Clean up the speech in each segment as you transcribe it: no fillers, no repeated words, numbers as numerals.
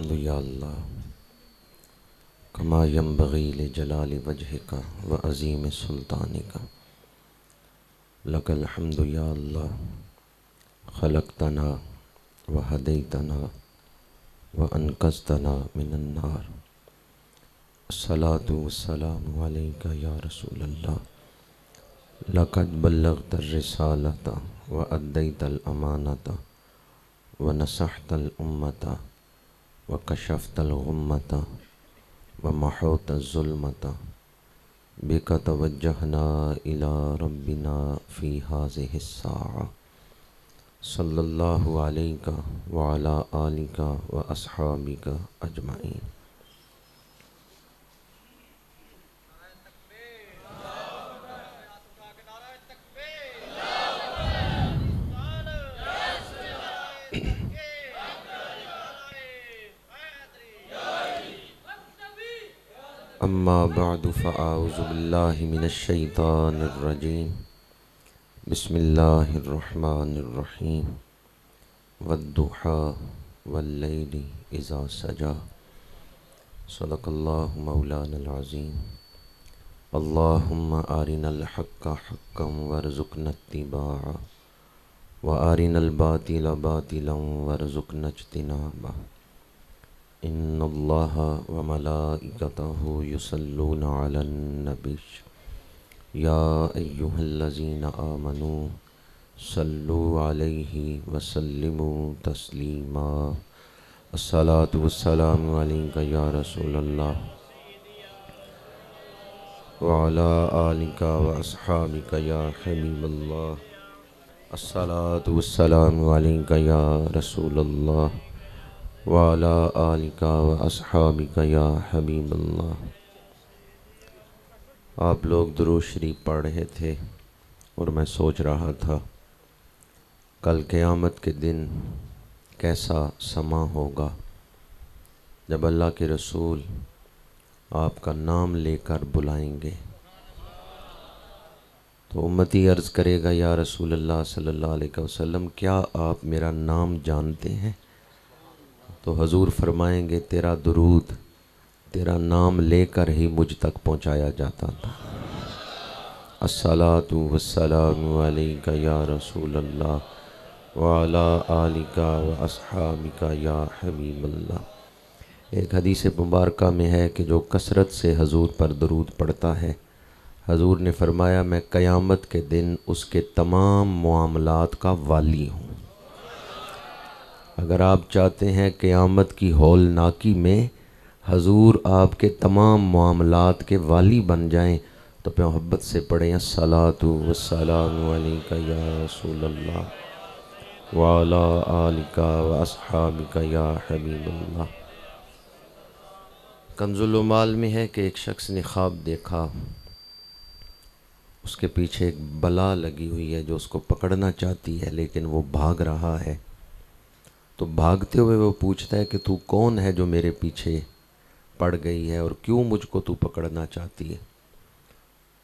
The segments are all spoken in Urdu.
الحمد یا اللہ کما ینبغی لجلال وجہک وعظیم سلطانک لک الحمد یا اللہ خلقتنا وہدیتنا وانقذتنا من النار الصلاۃ والسلام علیک یا رسول اللہ لقد بلغت الرسالۃ وأدیت الامانۃ ونصحت الامة وکشفت الغمة ومحوت الظلمة بک توجہنا الی ربنا فی ہذہ الساعة صلی اللہ علیہ وعلی آلک واصحابک اجمعین۔ اما بعد فاعوذ باللہ من الشیطان الرجیم بسم اللہ الرحمن الرحیم والضحی واللیل اذا سجی صدق اللہ مولانا العظیم۔ اللہم ارنا الحق حقا وارزقنا اتباعہ وارنا الباطل باطلا وارزقنا اجتنابہ۔ ان اللہ وملائکتہ یصلون علی النبی یا ایہا الذین آمنوا صلوا علیہ وسلموا تسلیما۔ الصلاۃ والسلام علیک یا رسول اللہ وعلی آلک واصحابک یا حبیب اللہ۔ الصلاۃ والسلام علیک یا رسول اللہ وعلی آلک واصحابک یا حبیب اللہ۔ آپ لوگ درود شریف پڑھ رہے تھے اور میں سوچ رہا تھا کل قیامت کے دن کیسا سما ہوگا جب اللہ کے رسول آپ کا نام لے کر بلائیں گے تو امتی عرض کرے گا یا رسول اللہ صلی اللہ علیہ وسلم کیا آپ میرا نام جانتے ہیں؟ تو حضور فرمائیں گے تیرا درود تیرا نام لے کر ہی مجھ تک پہنچایا جاتا تھا۔ الصلاۃ والسلام علیک یا رسول اللہ وعلی آلک واصحابک یا حبیب اللہ۔ ایک حدیث مبارکہ میں ہے کہ جو کثرت سے حضور پر درود پڑھتا ہے حضور نے فرمایا میں قیامت کے دن اس کے تمام معاملات کا والی ہوں۔ اگر آپ چاہتے ہیں قیامت کی ہولناکی میں حضور آپ کے تمام معاملات کے والی بن جائیں تو محبت سے پڑھیں الصلاۃ والسلام علیک یا رسول اللہ وعلی آلک واصحابک یا حبیب اللہ۔ کنز العمال میں ہے کہ ایک شخص نے خواب دیکھا، اس کے پیچھے ایک بلا لگی ہوئی ہے جو اس کو پکڑنا چاہتی ہے لیکن وہ بھاگ رہا ہے۔ تو بھاگتے ہوئے وہ پوچھتا ہے کہ تو کون ہے جو میرے پیچھے پڑ گئی ہے اور کیوں مجھ کو تو پکڑنا چاہتی ہے؟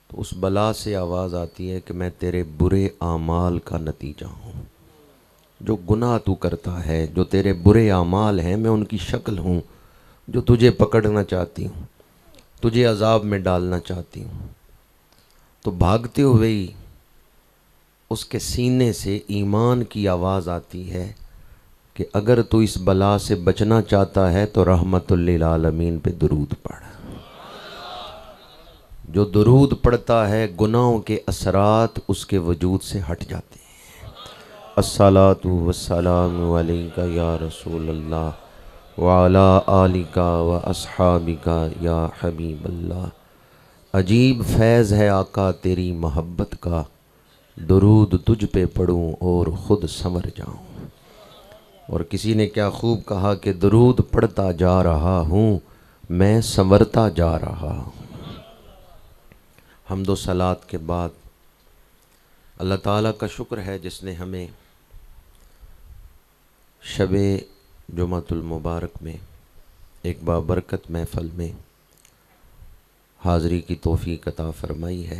تو اس بلا سے آواز آتی ہے کہ میں تیرے برے اعمال کا نتیجہ ہوں، جو گناہ تو کرتا ہے، جو تیرے برے اعمال ہیں میں ان کی شکل ہوں جو تجھے پکڑنا چاہتی ہوں، تجھے عذاب میں ڈالنا چاہتی ہوں۔ تو بھاگتے ہوئے ہی اس کے سینے سے ایمان کی آواز آتی ہے کہ اگر تو اس بلا سے بچنا چاہتا ہے تو رحمت للعالمین پہ درود پڑھ۔ جو درود پڑھتا ہے گناہوں کے اثرات اس کے وجود سے ہٹ جاتے ہیں۔ الصلاۃ والسلام علیک یا رسول اللہ وعلی آلک واصحابک یا حبیب اللہ۔ عجیب فیض ہے آقا تیری محبت کا، درود تجھ پہ پڑھوں اور خود سنور جاؤں۔ اور کسی نے کیا خوب کہا کہ درود پڑھتا جا رہا ہوں میں سنورتا جا رہا ہوں۔ حمد و صلوات کے بعد اللہ تعالیٰ کا شکر ہے جس نے ہمیں شب جمعۃ المبارک میں ایک بابرکت محفل میں حاضری کی توفیق عطا فرمائی ہے۔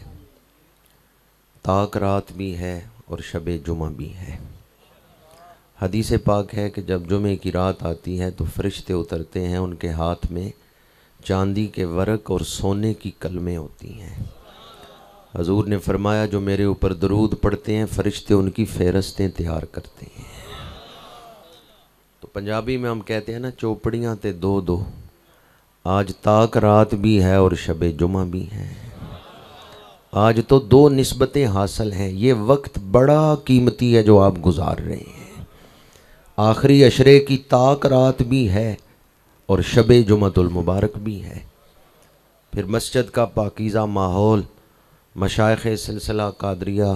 تاک رات بھی ہے اور شب جمعہ بھی ہے۔ حدیث پاک ہے کہ جب جمعے کی رات آتی ہے تو فرشتے اترتے ہیں، ان کے ہاتھ میں چاندی کے ورق اور سونے کی کلمیں ہوتی ہیں۔ حضور نے فرمایا جو میرے اوپر درود پڑھتے ہیں فرشتے ان کی فہرستیں تیار کرتے ہیں۔ تو پنجابی میں ہم کہتے ہیں نا چوپڑیاں تے دو دو، آج تاک رات بھی ہے اور شب جمعہ بھی ہے۔ آج تو دو نسبتیں حاصل ہیں، یہ وقت بڑا قیمتی ہے جو آپ گزار رہے ہیں۔ آخری عشرے کی تاک رات بھی ہے اور شب جمعۃ المبارک بھی ہے۔ پھر مسجد کا پاکیزہ ماحول، مشائخ سلسلہ قادریہ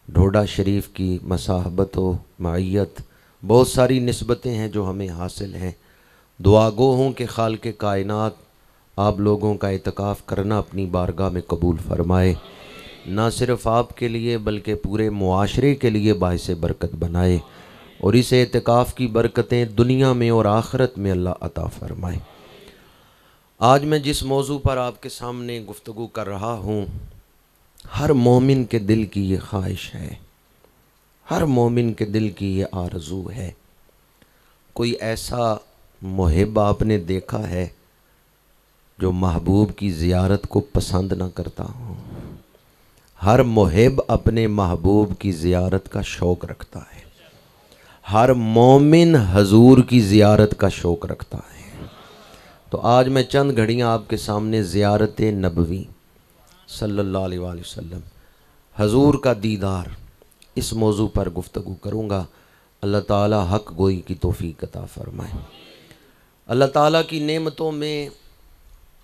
ڈھوڈا شریف کی مصاحبت و معیت، بہت ساری نسبتیں ہیں جو ہمیں حاصل ہیں۔ دعا گو ہوں کہ خالق کائنات آپ لوگوں کا اعتکاف کرنا اپنی بارگاہ میں قبول فرمائے، نہ صرف آپ کے لیے بلکہ پورے معاشرے کے لیے باعث برکت بنائے، اور اس اعتکاف کی برکتیں دنیا میں اور آخرت میں اللہ عطا فرمائے۔ آج میں جس موضوع پر آپ کے سامنے گفتگو کر رہا ہوں، ہر مومن کے دل کی یہ خواہش ہے، ہر مومن کے دل کی یہ آرزو ہے۔ کوئی ایسا محب آپ نے دیکھا ہے جو محبوب کی زیارت کو پسند نہ کرتا ہو؟ ہر محب اپنے محبوب کی زیارت کا شوق رکھتا ہے، ہر مومن حضور کی زیارت کا شوق رکھتا ہے۔ تو آج میں چند گھڑیاں آپ کے سامنے زیارت نبوی صلی اللہ علیہ وآلہ وسلم، حضور کا دیدار، اس موضوع پر گفتگو کروں گا۔ اللہ تعالی حق گوئی کی توفیق عطا فرمائے۔ اللہ تعالیٰ کی نعمتوں میں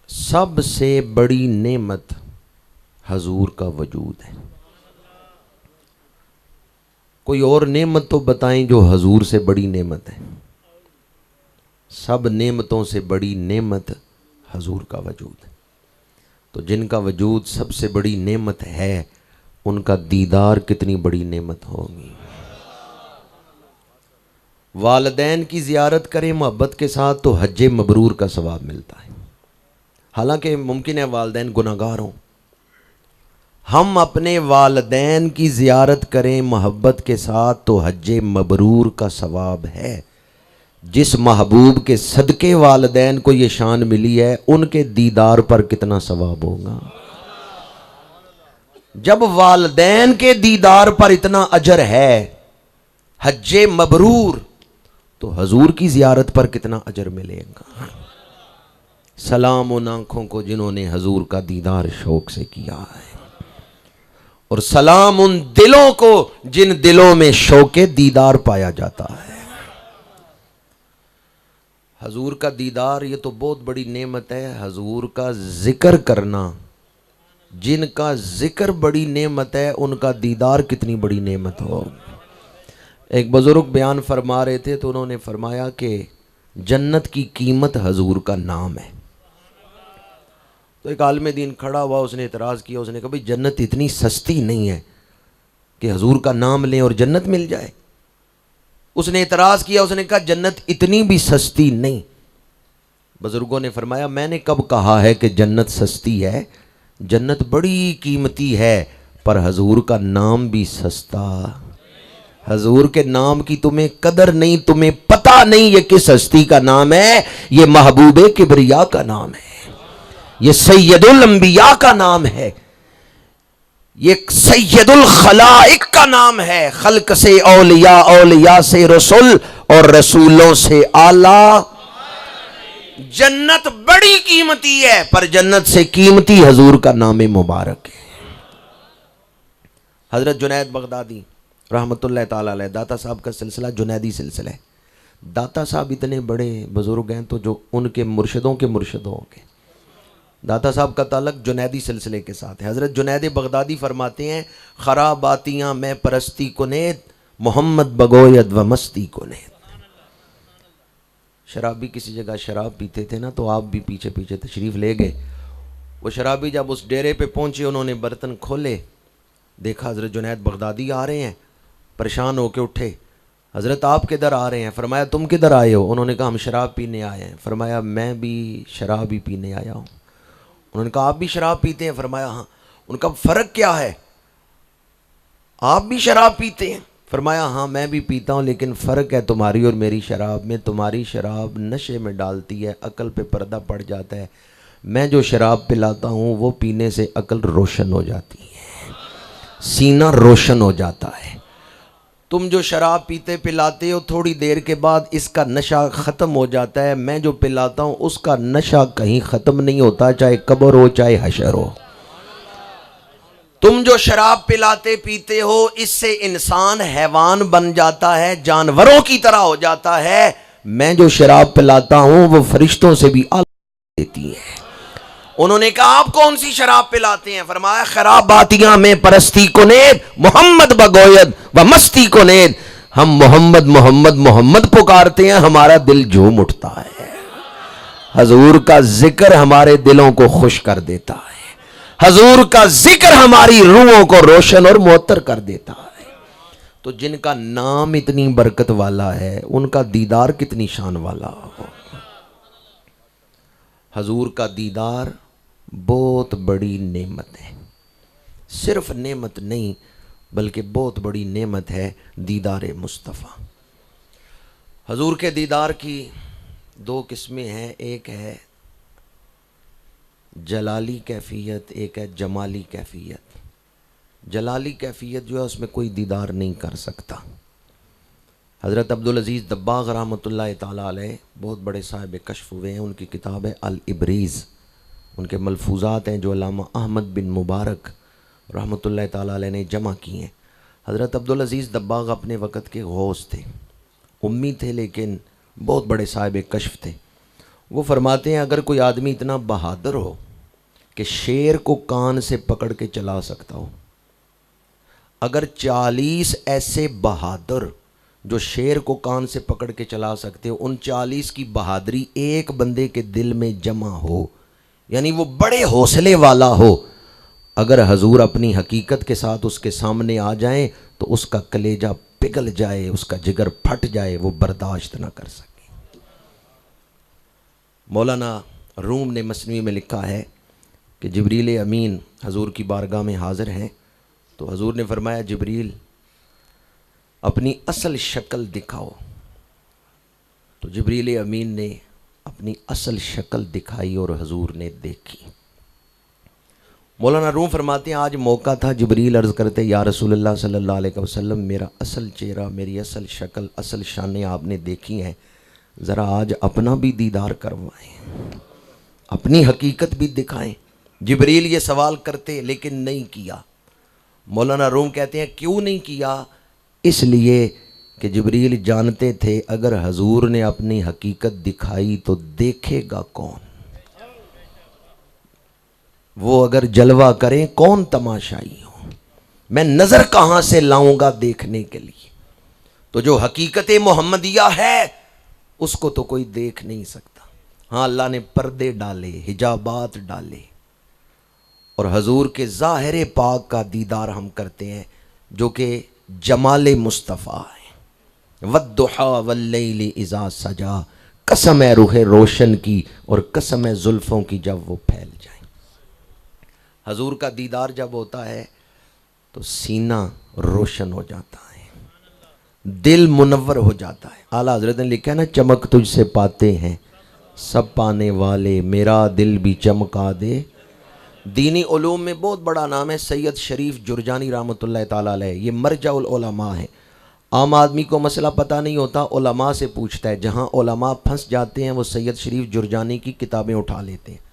سب سے بڑی نعمت حضور کا وجود ہے۔ کوئی اور نعمت تو بتائیں جو حضور سے بڑی نعمت ہے؟ سب نعمتوں سے بڑی نعمت حضور کا وجود ہے۔ تو جن کا وجود سب سے بڑی نعمت ہے ان کا دیدار کتنی بڑی نعمت ہوگی۔ والدین کی زیارت کریں محبت کے ساتھ تو حج مبرور کا ثواب ملتا ہے، حالانکہ ممکن ہے والدین گناہگار ہوں۔ ہم اپنے والدین کی زیارت کریں محبت کے ساتھ تو حج مبرور کا ثواب ہے۔ جس محبوب کے صدقے والدین کو یہ شان ملی ہے ان کے دیدار پر کتنا ثواب ہوگا۔ جب والدین کے دیدار پر اتنا اجر ہے، حج مبرور، تو حضور کی زیارت پر کتنا اجر ملے گا۔ سلام ان آنکھوں کو جنہوں نے حضور کا دیدار شوق سے کیا ہے، اور سلام ان دلوں کو جن دلوں میں شوق دیدار پایا جاتا ہے۔ حضور کا دیدار یہ تو بہت بڑی نعمت ہے۔ حضور کا ذکر کرنا، جن کا ذکر بڑی نعمت ہے ان کا دیدار کتنی بڑی نعمت ہو۔ ایک بزرگ بیان فرما رہے تھے تو انہوں نے فرمایا کہ جنت کی قیمت حضور کا نام ہے۔ تو ایک عالم دین کھڑا ہوا، اس نے اعتراض کیا، اس نے کہا بھئی جنت اتنی سستی نہیں ہے کہ حضور کا نام لیں اور جنت مل جائے۔ اس نے اعتراض کیا، اس نے کہا جنت اتنی بھی سستی نہیں۔ بزرگوں نے فرمایا میں نے کب کہا ہے کہ جنت سستی ہے؟ جنت بڑی قیمتی ہے، پر حضور کا نام بھی سستا۔ حضور کے نام کی تمہیں قدر نہیں، تمہیں پتہ نہیں یہ کس ہستی کا نام ہے۔ یہ محبوب کبریا کا نام ہے، یہ سید الانبیاء کا نام ہے، یہ سید الخلائق کا نام ہے۔ خلق سے اولیاء، اولیاء سے رسول، اور رسولوں سے اعلیٰ۔ جنت بڑی قیمتی ہے، پر جنت سے قیمتی حضور کا نام مبارک ہے۔ حضرت جنید بغدادی رحمت اللہ تعالیٰ علیہ، داتا صاحب کا سلسلہ جنیدی سلسلہ ہے۔ داتا صاحب اتنے بڑے بزرگ ہیں تو جو ان کے مرشدوں کے مرشدوں کے، داتا صاحب کا تعلق جنیدی سلسلے کے ساتھ ہے۔ حضرت جنید بغدادی فرماتے ہیں خراباتیاں میں پرستی کنیت، محمد بگوید و مستی کنیت۔ شرابی کسی جگہ شراب پیتے تھے نا تو آپ بھی پیچھے پیچھے تشریف لے گئے۔ وہ شرابی جب اس ڈیرے پہ پہنچے، انہوں نے برتن کھولے، دیکھا حضرت جنید بغدادی آ رہے ہیں، پریشان ہو کے اٹھے، حضرت آپ کدھر آ رہے ہیں؟ فرمایا تم کدھر آئے ہو؟ انہوں نے کہا ہم شراب پینے آئے ہیں۔ فرمایا میں بھی شراب ہی پینے آیا ہوں۔ انہوں نے کہا آپ بھی شراب پیتے ہیں؟ فرمایا ہاں۔ ان کا فرق کیا ہے؟ آپ بھی شراب پیتے ہیں؟ فرمایا ہاں میں بھی پیتا ہوں، لیکن فرق ہے تمہاری اور میری شراب میں، تمہاری شراب نشے میں ڈالتی ہے، عقل پہ پردہ پڑ جاتا ہے، میں جو شراب پلاتا ہوں وہ پینے سے عقل روشن ہو جاتی ہے، سینہ روشن ہو جاتا ہے۔ تم جو شراب پیتے پلاتے ہو تھوڑی دیر کے بعد اس کا نشہ ختم ہو جاتا ہے، میں جو پلاتا ہوں اس کا نشہ کہیں ختم نہیں ہوتا، چاہے قبر ہو چاہے حشر ہو۔ تم جو شراب پلاتے پیتے ہو اس سے انسان حیوان بن جاتا ہے، جانوروں کی طرح ہو جاتا ہے، میں جو شراب پلاتا ہوں وہ فرشتوں سے بھی اعلیٰ دیتی ہے۔ انہوں نے کہا آپ کون سی شراب پلاتے ہیں؟ فرمایا خراباتیاں میں پرستی کو نید محمد بگوید و مستی کو نید، ہم محمد محمد محمد پکارتے ہیں، ہمارا دل جھوم اٹھتا ہے، حضور کا ذکر ہمارے دلوں کو خوش کر دیتا ہے، حضور کا ذکر ہماری روحوں کو روشن اور معطر کر دیتا ہے۔ تو جن کا نام اتنی برکت والا ہے ان کا دیدار کتنی شان والا ہو۔ حضور کا دیدار بہت بڑی نعمت ہے، صرف نعمت نہیں بلکہ بہت بڑی نعمت ہے دیدار مصطفیٰ۔ حضور کے دیدار کی دو قسمیں ہیں، ایک ہے جلالی کیفیت، ایک ہے جمالی کیفیت۔ جلالی کیفیت جو ہے اس میں کوئی دیدار نہیں کر سکتا۔ حضرت عبدالعزیز دباغ رحمۃ اللہ تعالیٰ علیہ بہت بڑے صاحب کشف ہوئے ہیں، ان کی کتاب ہے الابریز، ان کے ملفوظات ہیں جو علامہ احمد بن مبارک رحمۃ اللہ تعالیٰ علیہ نے جمع کی ہیں۔ حضرت عبدالعزیز دباغ اپنے وقت کے غوث تھے، امی تھے لیکن بہت بڑے صاحب کشف تھے۔ وہ فرماتے ہیں اگر کوئی آدمی اتنا بہادر ہو کہ شیر کو کان سے پکڑ کے چلا سکتا ہو، اگر 40 ایسے بہادر جو شیر کو کان سے پکڑ کے چلا سکتے ہو، ان 40 کی بہادری ایک بندے کے دل میں جمع ہو، یعنی وہ بڑے حوصلے والا ہو، اگر حضور اپنی حقیقت کے ساتھ اس کے سامنے آ جائیں تو اس کا کلیجہ پگھل جائے، اس کا جگر پھٹ جائے، وہ برداشت نہ کر سکے۔ مولانا روم نے مثنوی میں لکھا ہے کہ جبریل امین حضور کی بارگاہ میں حاضر ہیں تو حضور نے فرمایا جبریل اپنی اصل شکل دکھاؤ، تو جبریل امین نے اپنی اصل شکل دکھائی اور حضور نے دیکھی۔ مولانا روم فرماتے ہیں آج موقع تھا، جبریل عرض کرتے یا رسول اللہ صلی اللہ علیہ وسلم میرا اصل چہرہ، میری اصل شکل، اصل شانیں آپ نے دیکھی ہیں، ذرا آج اپنا بھی دیدار کروائیں، اپنی حقیقت بھی دکھائیں۔ جبریل یہ سوال کرتے لیکن نہیں کیا۔ مولانا روم کہتے ہیں کیوں نہیں کیا؟ اس لیے کہ جبریل جانتے تھے اگر حضور نے اپنی حقیقت دکھائی تو دیکھے گا کون، وہ اگر جلوہ کریں کون تماشائی ہو، میں نظر کہاں سے لاؤں گا دیکھنے کے لیے؟ تو جو حقیقت محمدیہ ہے اس کو تو کوئی دیکھ نہیں سکتا۔ ہاں اللہ نے پردے ڈالے، حجابات ڈالے، اور حضور کے ظاہر پاک کا دیدار ہم کرتے ہیں جو کہ جمال مصطفیٰ ہے۔ والضحیٰ واللیل اذا سجا، قسم ہے روح روشن کی اور قسم ہے زلفوں کی جب وہ پھیل جائیں۔ حضور کا دیدار جب ہوتا ہے تو سینہ روشن ہو جاتا ہے، دل منور ہو جاتا ہے۔ اعلیٰ حضرت نے لکھا ہے نا چمک تجھ سے پاتے ہیں سب پانے والے، میرا دل بھی چمکا دے۔ دینی علوم میں بہت بڑا نام ہے سید شریف جرجانی رحمۃ اللہ تعالیٰ علیہ، یہ مرجع العلماء ہے۔ عام آدمی کو مسئلہ پتہ نہیں ہوتا، علماء سے پوچھتا ہے، جہاں علماء پھنس جاتے ہیں وہ سید شریف جرجانی کی کتابیں اٹھا لیتے ہیں۔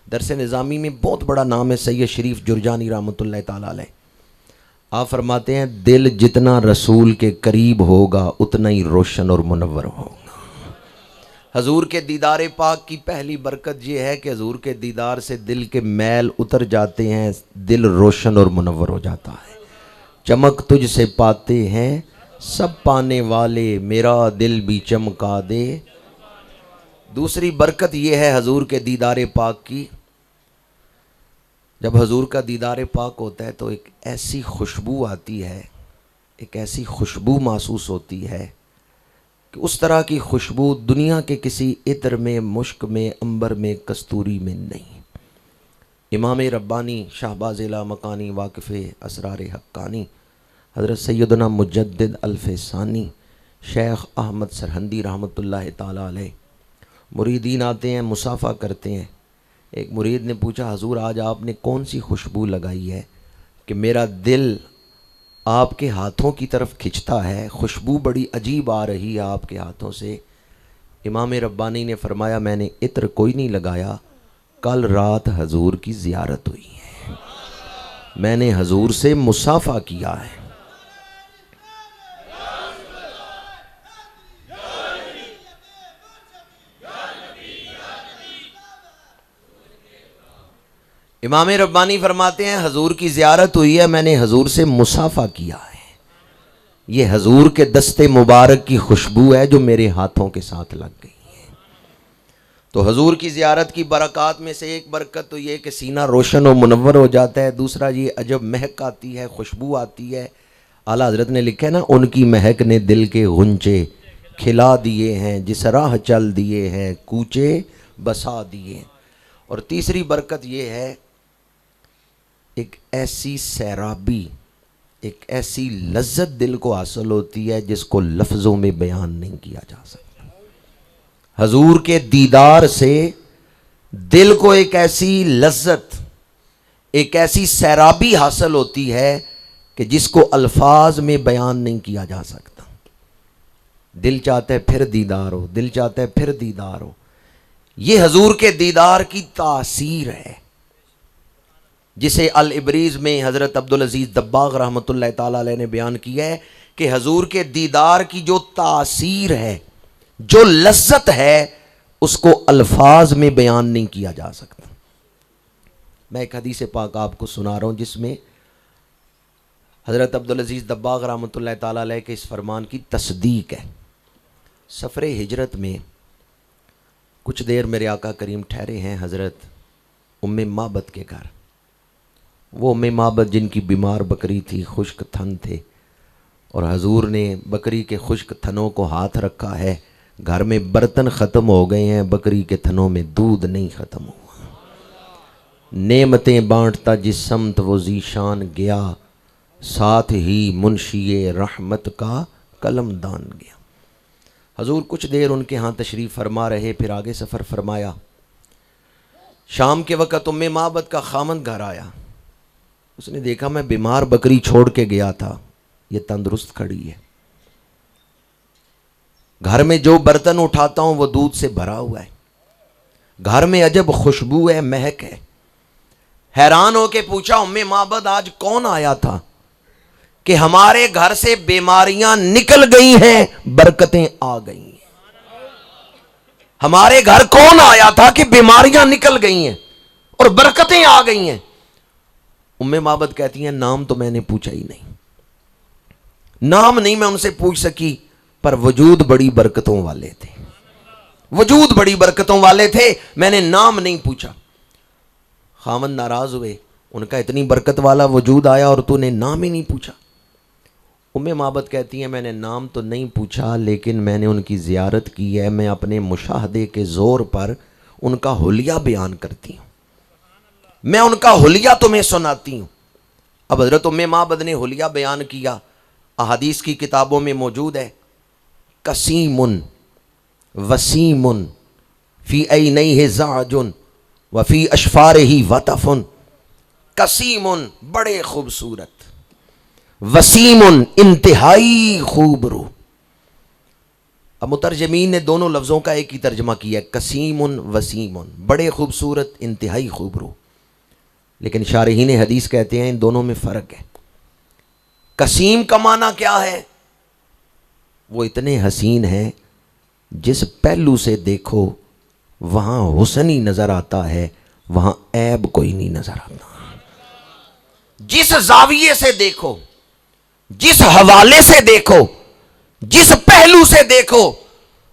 درس نظامی میں بہت بڑا نام ہے سید شریف جرجانی رحمۃ اللہ تعالیٰ علیہ۔ آپ فرماتے ہیں دل جتنا رسول کے قریب ہوگا اتنا ہی روشن اور منور ہوگا۔ حضور کے دیدار پاک کی پہلی برکت یہ ہے کہ حضور کے دیدار سے دل کے میل اتر جاتے ہیں، دل روشن اور منور ہو جاتا ہے۔ چمک تجھ سے پاتے ہیں سب پانے والے، میرا دل بھی چمکا دے۔ دوسری برکت یہ ہے حضور کے دیدار پاک کی، جب حضور کا دیدار پاک ہوتا ہے تو ایک ایسی خوشبو آتی ہے، ایک ایسی خوشبو محسوس ہوتی ہے کہ اس طرح کی خوشبو دنیا کے کسی عطر میں، مشک میں، عنبر میں، کستوری میں نہیں۔ امام ربانی شہباز اعلیٰ مکانی واقف اسرار حقانی حضرت سیدنا مجدد الف ثانی شیخ احمد سرہندی رحمۃ اللہ تعالیٰ علیہ، مریدین آتے ہیں مصافحہ کرتے ہیں. ایک مرید نے پوچھا حضور آج آپ نے کون سی خوشبو لگائی ہے کہ میرا دل آپ کے ہاتھوں کی طرف کھنچتا ہے، خوشبو بڑی عجیب آ رہی ہے آپ کے ہاتھوں سے. امام ربانی نے فرمایا میں نے عطر کوئی نہیں لگایا، کل رات حضور کی زیارت ہوئی ہے، میں نے حضور سے مصافحہ کیا ہے. امام ربانی فرماتے ہیں حضور کی زیارت ہوئی ہے، میں نے حضور سے مصافحہ کیا ہے. یہ حضور کے دست مبارک کی خوشبو ہے جو میرے ہاتھوں کے ساتھ لگ گئی ہے. تو حضور کی زیارت کی برکات میں سے ایک برکت تو یہ کہ سینہ روشن و منور ہو جاتا ہے. دوسرا یہ عجب مہک آتی ہے، خوشبو آتی ہے. اعلیٰ حضرت نے لکھا ہے نا، ان کی مہک نے دل کے غنچے کھلا دیے ہیں، جس راہ چل دیے ہیں کوچے بسا دیے ہیں. اور تیسری برکت یہ ہے ایک ایسی سیرابی، ایک ایسی لذت دل کو حاصل ہوتی ہے جس کو لفظوں میں بیان نہیں کیا جا سکتا. حضور کے دیدار سے دل کو ایک ایسی لذت، ایک ایسی سیرابی حاصل ہوتی ہے کہ جس کو الفاظ میں بیان نہیں کیا جا سکتا. دل چاہتا ہے پھر دیدار ہو، دل چاہتا ہے پھر دیدار ہو. یہ حضور کے دیدار کی تاثیر ہے جسے الابریز میں حضرت عبدالعزیز دباغ رحمۃ اللہ تعالیٰ علیہ نے بیان کیا ہے کہ حضور کے دیدار کی جو تاثیر ہے، جو لذت ہے، اس کو الفاظ میں بیان نہیں کیا جا سکتا. میں ایک حدیث پاک آپ کو سنا رہا ہوں جس میں حضرت عبدالعزیز دباغ رحمۃ اللہ تعالیٰ علیہ کے اس فرمان کی تصدیق ہے. سفر ہجرت میں کچھ دیر میرے آقا کریم ٹھہرے ہیں حضرت ام معبد کے گھر. وہ ام معبد جن کی بیمار بکری تھی، خشک تھن تھے، اور حضور نے بکری کے خشک تھنوں کو ہاتھ رکھا ہے. گھر میں برتن ختم ہو گئے ہیں، بکری کے تھنوں میں دودھ نہیں ختم ہوا. نعمتیں بانٹتا جس سمت وہ ذیشان گیا، ساتھ ہی منشی رحمت کا قلم دان گیا. حضور کچھ دیر ان کے ہاں تشریف فرما رہے، پھر آگے سفر فرمایا. شام کے وقت ام معبد کا خامند گھر آیا. اس نے دیکھا میں بیمار بکری چھوڑ کے گیا تھا، یہ تندرست کھڑی ہے. گھر میں جو برتن اٹھاتا ہوں وہ دودھ سے بھرا ہوا ہے. گھر میں عجب خوشبو ہے، مہک ہے. حیران ہو کے پوچھا ام معبد آج کون آیا تھا کہ ہمارے گھر سے بیماریاں نکل گئی ہیں، برکتیں آ گئی ہیں. ہمارے گھر کون آیا تھا کہ بیماریاں نکل گئی ہیں اور برکتیں آ گئی ہیں؟ ام معبد کہتی ہیں نام تو میں نے پوچھا ہی نہیں، نام نہیں میں ان سے پوچھ سکی، پر وجود بڑی برکتوں والے تھے، وجود بڑی برکتوں والے تھے، میں نے نام نہیں پوچھا. خامن ناراض ہوئے، ان کا اتنی برکت والا وجود آیا اور تو نے نام ہی نہیں پوچھا. ام معبد کہتی ہیں میں نے نام تو نہیں پوچھا، لیکن میں نے ان کی زیارت کی ہے. میں اپنے مشاہدے کے زور پر ان کا حلیہ بیان کرتی ہوں، میں ان کا حلیہ تمہیں سناتی ہوں. اب حضرت ام معبد نے حلیہ بیان کیا. احادیث کی کتابوں میں موجود ہے، قسیم وسیم فی عینیہ زعج وفی اشفارہ وطف. قسیم بڑے خوبصورت، وسیم انتہائی خوبرو. اب مترجمین نے دونوں لفظوں کا ایک ہی ترجمہ کیا ہے، قسیم وسیم، بڑے خوبصورت، انتہائی خوبرو. لیکن شارحین حدیث کہتے ہیں ان دونوں میں فرق ہے. قسیم کا معنی کیا ہے؟ وہ اتنے حسین ہیں جس پہلو سے دیکھو وہاں حسن ہی نظر آتا ہے، وہاں عیب کوئی نہیں نظر آتا. جس زاویے سے دیکھو، جس حوالے سے دیکھو، جس پہلو سے دیکھو،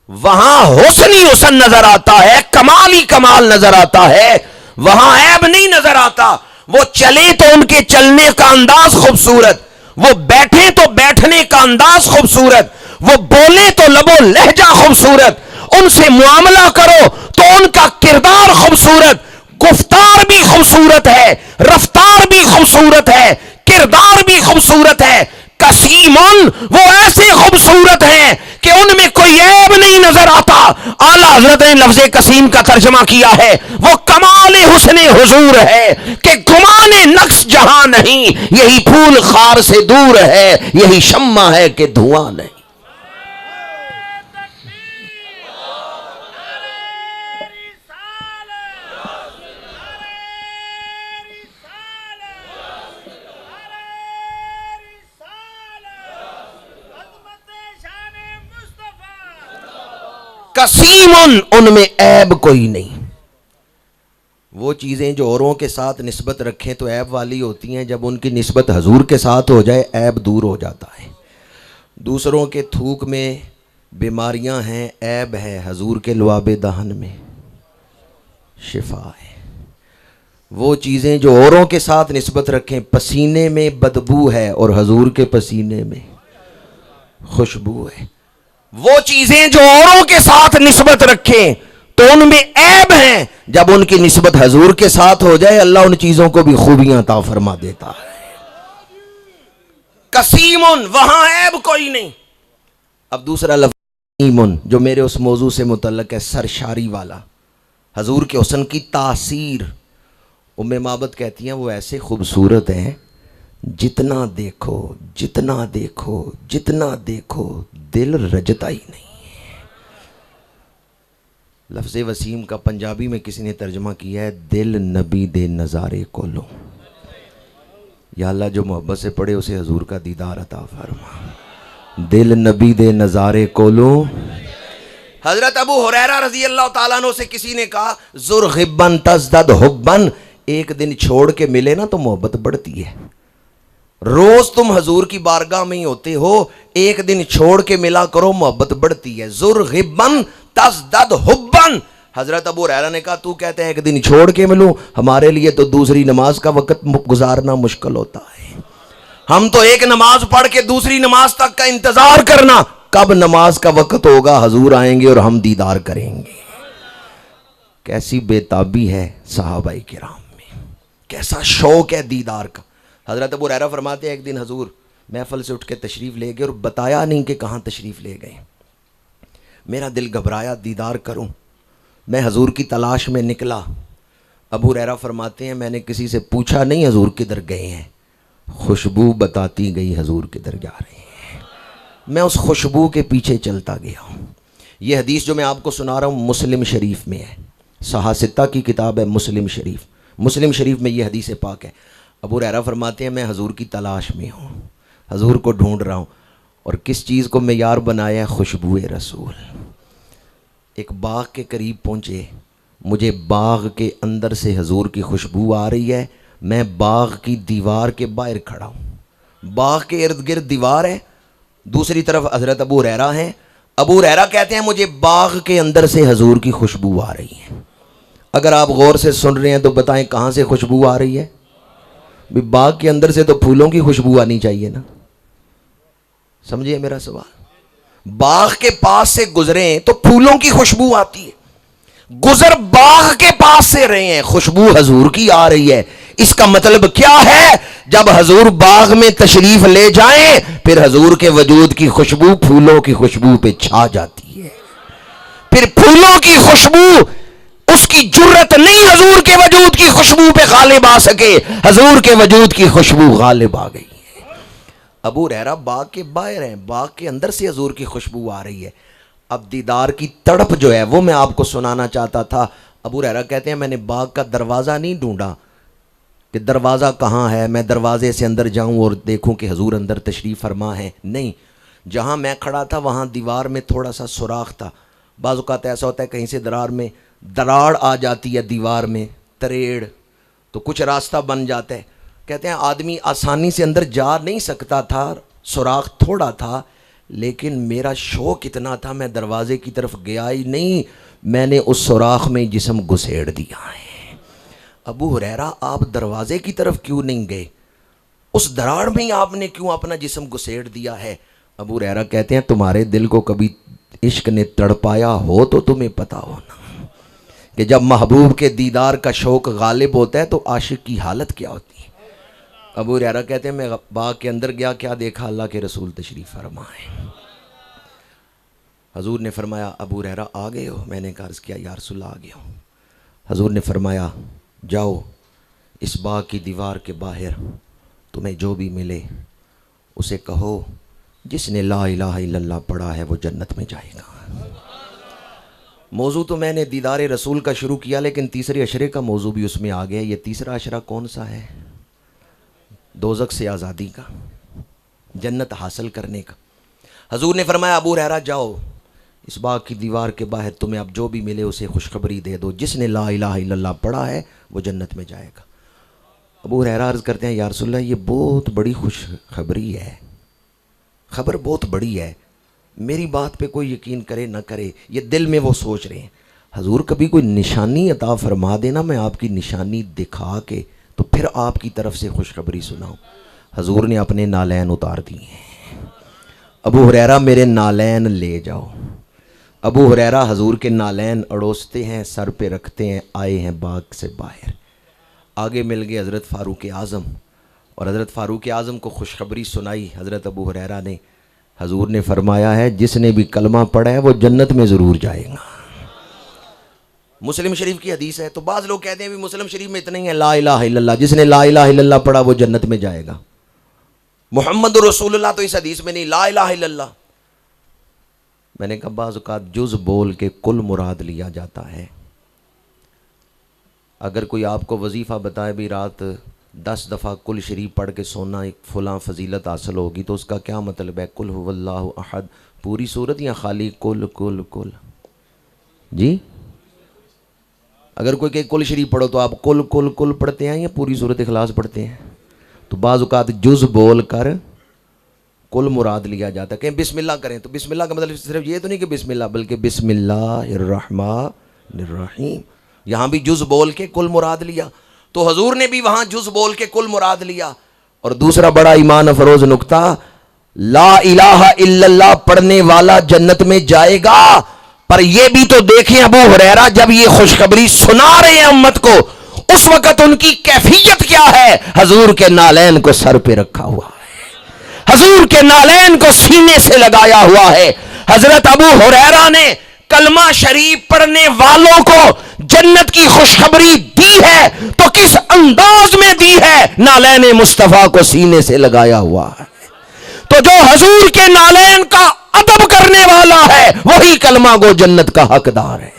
وہاں حسن ہی حسن نظر آتا ہے، کمال ہی کمال نظر آتا ہے، وہاں عیب نہیں نظر آتا. وہ چلے تو ان کے چلنے کا انداز خوبصورت، وہ بیٹھے تو بیٹھنے کا انداز خوبصورت، وہ بولے تو لب و لہجہ خوبصورت، ان سے معاملہ کرو تو ان کا کردار خوبصورت، گفتار بھی خوبصورت ہے، رفتار بھی خوبصورت ہے، کردار بھی خوبصورت ہے. کسیمن، وہ ایسے خوبصورت ہیں کہ ان میں کوئی عیب نہیں نظر آتا. اعلیٰ حضرت نے لفظ کسیم کا ترجمہ کیا ہے وہ کمال حسن حضور ہے کہ گمان نقص جہاں نہیں، یہی پھول خار سے دور ہے، یہی شمع ہے کہ دھواں نہیں. کسیمن، ان میں عیب کوئی نہیں. وہ چیزیں جو اوروں کے ساتھ نسبت رکھیں تو عیب والی ہوتی ہیں، جب ان کی نسبت حضور کے ساتھ ہو جائے عیب دور ہو جاتا ہے. دوسروں کے تھوک میں بیماریاں ہیں، عیب ہے، حضور کے لعاب دہن میں شفا ہے. وہ چیزیں جو اوروں کے ساتھ نسبت رکھیں، پسینے میں بدبو ہے اور حضور کے پسینے میں خوشبو ہے. وہ چیزیں جو اوروں کے ساتھ نسبت رکھیں تو ان میں عیب ہیں، جب ان کی نسبت حضور کے ساتھ ہو جائے اللہ ان چیزوں کو بھی خوبیاں عطا فرما دیتا ہے. کسیمن، وہاں عیب کوئی نہیں. اب دوسرا لفظ کسیمن جو میرے اس موضوع سے متعلق ہے، سرشاری والا، حضور کے حسن کی تاثیر. ام معبد کہتی ہیں وہ ایسے خوبصورت ہیں جتنا دیکھو جتنا دیکھو جتنا دیکھو دل رجتا ہی نہیں. لفظ وسیم کا پنجابی میں کسی نے ترجمہ کیا ہے دل نبی دے نظارے کو لو. یا اللہ جو محبت سے پڑھے اسے حضور کا دیدار عطا فرما. دل نبی دے نظارے کو لو. حضرت ابو ہریرہ رضی اللہ تعالیٰ عنہ سے کسی نے کہا زر غبن تزدد حبن، ایک دن چھوڑ کے ملے نا تو محبت بڑھتی ہے. روز تم حضور کی بارگاہ میں ہی ہوتے ہو، ایک دن چھوڑ کے ملا کرو محبت بڑھتی ہے. زر غبن تزدد حبن. حضرت ابو ہریرہ نے کہا تو کہتے ہیں ایک دن چھوڑ کے ملوں، ہمارے لیے تو دوسری نماز کا وقت گزارنا مشکل ہوتا ہے. ہم تو ایک نماز پڑھ کے دوسری نماز تک کا انتظار کرنا، کب نماز کا وقت ہوگا حضور آئیں گے اور ہم دیدار کریں گے. کیسی بے تابی ہے صحابہ کرام میں، کیسا شوق ہے دیدار کا. حضرت ابو ہریرہ فرماتے ہیں ایک دن حضور محفل سے اٹھ کے تشریف لے گئے اور بتایا نہیں کہ کہاں تشریف لے گئے. میرا دل گھبرایا دیدار کروں، میں حضور کی تلاش میں نکلا. ابو ہریرہ فرماتے ہیں میں نے کسی سے پوچھا نہیں حضور کدھر گئے ہیں، خوشبو بتاتی گئی حضور کدھر جا رہے ہیں. میں اس خوشبو کے پیچھے چلتا گیا ہوں. یہ حدیث جو میں آپ کو سنا رہا ہوں مسلم شریف میں ہے، صحاح کی کتاب ہے مسلم شریف. مسلم شریف میں یہ حدیث پاک ہے. ابو ہریرہ فرماتے ہیں میں حضور کی تلاش میں ہوں، حضور کو ڈھونڈ رہا ہوں، اور کس چیز کو معیار بنایا ہے؟ خوشبو رسول. ایک باغ کے قریب پہنچے، مجھے باغ کے اندر سے حضور کی خوشبو آ رہی ہے. میں باغ کی دیوار کے باہر کھڑا ہوں، باغ کے ارد گرد دیوار ہے، دوسری طرف حضرت ابو ہریرہ ہیں. ابو ہریرہ کہتے ہیں مجھے باغ کے اندر سے حضور کی خوشبو آ رہی ہے. اگر آپ غور سے سن رہے ہیں تو بتائیں کہاں سے خوشبو آ رہی ہے؟ باغ کے اندر سے تو پھولوں کی خوشبو آنی چاہیے نا. سمجھیے میرا سوال. باغ کے پاس سے گزرے تو پھولوں کی خوشبو آتی ہے، گزر باغ کے پاس سے رہے ہیں خوشبو حضور کی آ رہی ہے. اس کا مطلب کیا ہے؟ جب حضور باغ میں تشریف لے جائیں پھر حضور کے وجود کی خوشبو پھولوں کی خوشبو پہ چھا جاتی ہے. پھر پھولوں کی خوشبو اس کی جرت نہیں حضور کے وجود کی خوشبو پہ غالب آ سکے، حضور کے وجود کی خوشبو غالب آ گئی ہے. ابو ہریرہ باغ کے باہر ہیں، باغ کے اندر سے حضور کی خوشبو آ رہی ہے. اب دیدار کی تڑپ جو ہے وہ میں آپ کو سنانا چاہتا تھا. ابو ہریرہ کہتے ہیں میں نے باغ کا دروازہ نہیں ڈھونڈا کہ دروازہ کہاں ہے، میں دروازے سے اندر جاؤں اور دیکھوں کہ حضور اندر تشریف فرما ہے. نہیں، جہاں میں کھڑا تھا وہاں دیوار میں تھوڑا سا سوراخ تھا. بعض اوقات ایسا ہوتا ہے کہیں سے درار میں دراڑ آ جاتی ہے، دیوار میں تریڑ، تو کچھ راستہ بن جاتا ہے. کہتے ہیں آدمی آسانی سے اندر جا نہیں سکتا تھا، سوراخ تھوڑا تھا، لیکن میرا شوق اتنا تھا میں دروازے کی طرف گیا ہی نہیں، میں نے اس سوراخ میں جسم گھسیڑ دیا ہے. ابو ہریرہ آپ دروازے کی طرف کیوں نہیں گئے؟ اس دراڑ میں ہی آپ نے کیوں اپنا جسم گھسیڑ دیا ہے؟ ابو ہریرہ کہتے ہیں تمہارے دل کو کبھی عشق نے تڑپایا ہو تو تمہیں پتا ہونا کہ جب محبوب کے دیدار کا شوق غالب ہوتا ہے تو عاشق کی حالت کیا ہوتی ہے. ابو ہریرہ کہتے ہیں میں باغ کے اندر گیا، کیا دیکھا؟ اللہ کے رسول تشریف فرمائے۔ حضور نے فرمایا ابو ہریرہ آ گئے ہو؟ میں نے عرض کیا یا رسول اللہ آ گیا ہوں۔ حضور نے فرمایا جاؤ اس باغ کی دیوار کے باہر تمہیں جو بھی ملے اسے کہو جس نے لا الہ الا اللہ پڑھا ہے وہ جنت میں جائے گا۔ موضوع تو میں نے دیدار رسول کا شروع کیا، لیکن تیسرے عشرے کا موضوع بھی اس میں آ گیا۔ یہ تیسرا عشرہ کون سا ہے؟ دوزخ سے آزادی کا، جنت حاصل کرنے کا۔ حضور نے فرمایا ابو ہریرہ جاؤ اس باغ کی دیوار کے باہر تمہیں اب جو بھی ملے اسے خوشخبری دے دو، جس نے لا الہ الا اللہ پڑھا ہے وہ جنت میں جائے گا۔ ابو ہریرہ عرض کرتے ہیں یا رسول اللہ یہ بہت بڑی خوشخبری ہے، خبر بہت بڑی ہے، میری بات پہ کوئی یقین کرے نہ کرے، یہ دل میں وہ سوچ رہے ہیں۔ حضور کبھی کوئی نشانی عطا فرما دینا، میں آپ کی نشانی دکھا کے تو پھر آپ کی طرف سے خوشخبری سناؤں۔ حضور نے اپنے نالین اتار دیے، ابو ہریرہ میرے نالین لے جاؤ۔ ابو ہریرہ حضور کے نالین اڑوستے ہیں، سر پہ رکھتے ہیں، آئے ہیں باغ سے باہر۔ آگے مل گئے حضرت فاروق اعظم، اور حضرت فاروق اعظم کو خوشخبری سنائی حضرت ابو ہریرہ نے۔ حضور نے فرمایا ہے جس نے بھی کلمہ پڑھا ہے وہ جنت میں ضرور جائے گا۔ مسلم شریف کی حدیث ہے، تو بعض لوگ کہتے ہیں بھی مسلم شریف میں اتنا ہی ہے لا الہ الا اللہ، جس نے لا الہ الا اللہ پڑھا وہ جنت میں جائے گا۔ محمد رسول اللہ تو اس حدیث میں نہیں، لا الہ الا اللہ۔ میں نے کہا بعض اوقات جز بول کے کل مراد لیا جاتا ہے۔ اگر کوئی آپ کو وظیفہ بتائے بھی رات 10 دفعہ کل شریف پڑھ کے سونا ایک فلاں فضیلت حاصل ہوگی، تو اس کا کیا مطلب ہے؟ کل هو اللہ احد پوری صورت یا خالی کل کل کل؟ جی اگر کوئی کہ کل شریف پڑھو تو آپ کل کل کل پڑھتے ہیں یا پوری صورت اخلاص پڑھتے ہیں؟ تو بعض اوقات جز بول کر کل مراد لیا جاتا ہے۔ کہ بسم اللہ کریں تو بسم اللہ کا مطلب صرف یہ تو نہیں کہ بسم اللہ، بلکہ بسم اللہ الرحمن الرحیم، یہاں بھی جز بول کے کل مراد لیا۔ تو حضور نے بھی وہاں جز بول کے کل مراد لیا۔ اور دوسرا بڑا ایمان افروز نکتہ، لا الہ الا اللہ پڑھنے والا جنت میں جائے گا، پر یہ بھی تو دیکھیں ابو ہریرہ جب یہ خوشخبری سنا رہے ہیں امت کو، اس وقت ان کی کیفیت کیا ہے؟ حضور کے نالین کو سر پہ رکھا ہوا ہے، حضور کے نالین کو سینے سے لگایا ہوا ہے۔ حضرت ابو ہریرہ نے کلمہ شریف پڑھنے والوں کو جنت کی خوشخبری دی ہے تو کس انداز میں دی ہے؟ نالین مصطفیٰ کو سینے سے لگایا ہوا ہے۔ تو جو حضور کے نالین کا ادب کرنے والا ہے وہی کلمہ گو جنت کا حقدار ہے۔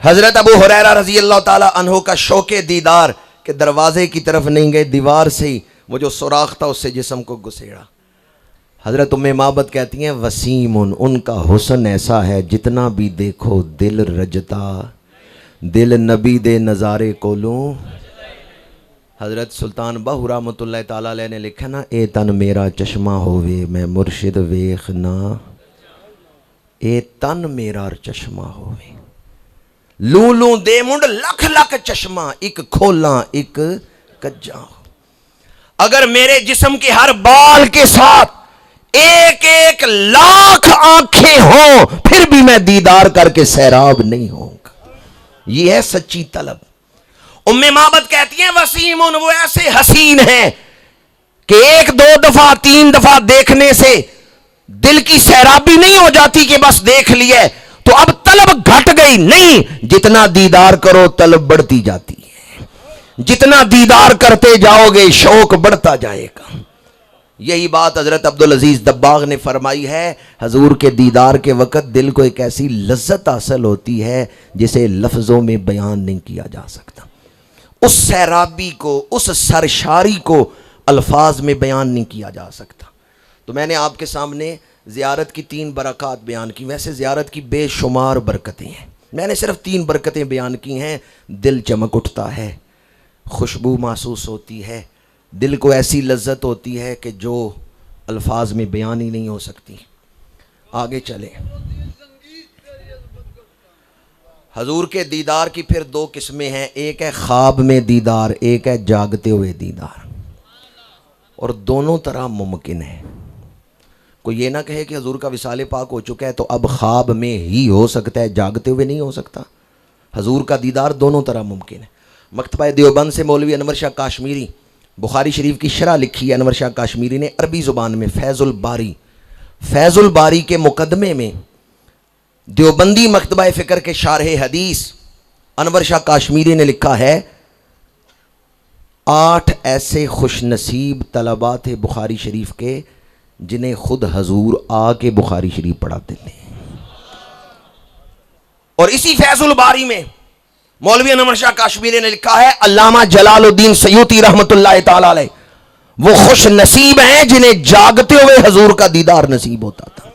حضرت ابو ہریرہ رضی اللہ تعالی عنہ کا شوق دیدار کہ دروازے کی طرف نہیں گئے، دیوار سے ہی وہ جو سوراخ تھا اس سے جسم کو گسیڑا۔ حضرت ام معبد کہتی ہیں وسیم ان کا حسن ایسا ہے جتنا بھی دیکھو دل رجتا، دل نبی دے نظارے کو لوں۔ حضرت سلطان باہو رحمۃ اللہ تعالیٰ علیہ نے لکھا نا، اے تن میرا چشمہ ہووے میں مرشد ویخنا، اے تن میرا چشمہ ہووے لوں لوں دے منڈ لکھ لکھ چشمہ، ایک کھولاں ایک کجاں۔ اگر میرے جسم کے ہر بال کے ساتھ ایک ایک لاکھ آنکھیں ہوں پھر بھی میں دیدار کر کے سیراب نہیں ہوں گا۔ یہ ہے سچی طلب۔ ام معبد کہتی ہیں وسیمون وہ ایسے حسین ہیں کہ ایک دو دفعہ تین دفعہ دیکھنے سے دل کی سیرابی نہیں ہو جاتی کہ بس دیکھ لیے تو اب طلب گھٹ گئی، نہیں، جتنا دیدار کرو طلب بڑھتی جاتی ہے، جتنا دیدار کرتے جاؤ گے شوق بڑھتا جائے گا۔ یہی بات حضرت عبدالعزیز دباغ نے فرمائی ہے، حضور کے دیدار کے وقت دل کو ایک ایسی لذت حاصل ہوتی ہے جسے لفظوں میں بیان نہیں کیا جا سکتا۔ اس سیرابی کو، اس سرشاری کو الفاظ میں بیان نہیں کیا جا سکتا۔ تو میں نے آپ کے سامنے زیارت کی 3 برکات بیان کی، ویسے زیارت کی بے شمار برکتیں ہیں، میں نے صرف 3 برکتیں بیان کی ہیں۔ دل چمک اٹھتا ہے، خوشبو محسوس ہوتی ہے، دل کو ایسی لذت ہوتی ہے کہ جو الفاظ میں بیان ہی نہیں ہو سکتی۔ آگے چلیں۔ حضور کے دیدار کی پھر دو قسمیں ہیں، ایک ہے خواب میں دیدار، ایک ہے جاگتے ہوئے دیدار، اور دونوں طرح ممکن ہے۔ کوئی یہ نہ کہے کہ حضور کا وصال پاک ہو چکا ہے تو اب خواب میں ہی ہو سکتا ہے، جاگتے ہوئے نہیں ہو سکتا۔ حضور کا دیدار دونوں طرح ممکن ہے۔ مکتبہ دیوبند سے مولوی انور شاہ کاشمیری بخاری شریف کی شرح لکھی ہے انور شاہ کاشمیری نے عربی زبان میں، فیض الباری کے مقدمے میں دیوبندی مکتبہ فکر کے شارح حدیث انور شاہ کاشمیری نے لکھا ہے 8 ایسے خوش نصیب طلباء تھے بخاری شریف کے جنہیں خود حضور آ کے بخاری شریف پڑھاتے تھے۔ اور اسی فیض الباری میں مولوی انور شاہ کاشمیری نے لکھا ہے علامہ جلال الدین سیوطی رحمۃ اللہ تعالی علیہ وہ خوش نصیب ہیں جنہیں جاگتے ہوئے حضور کا دیدار نصیب ہوتا تھا۔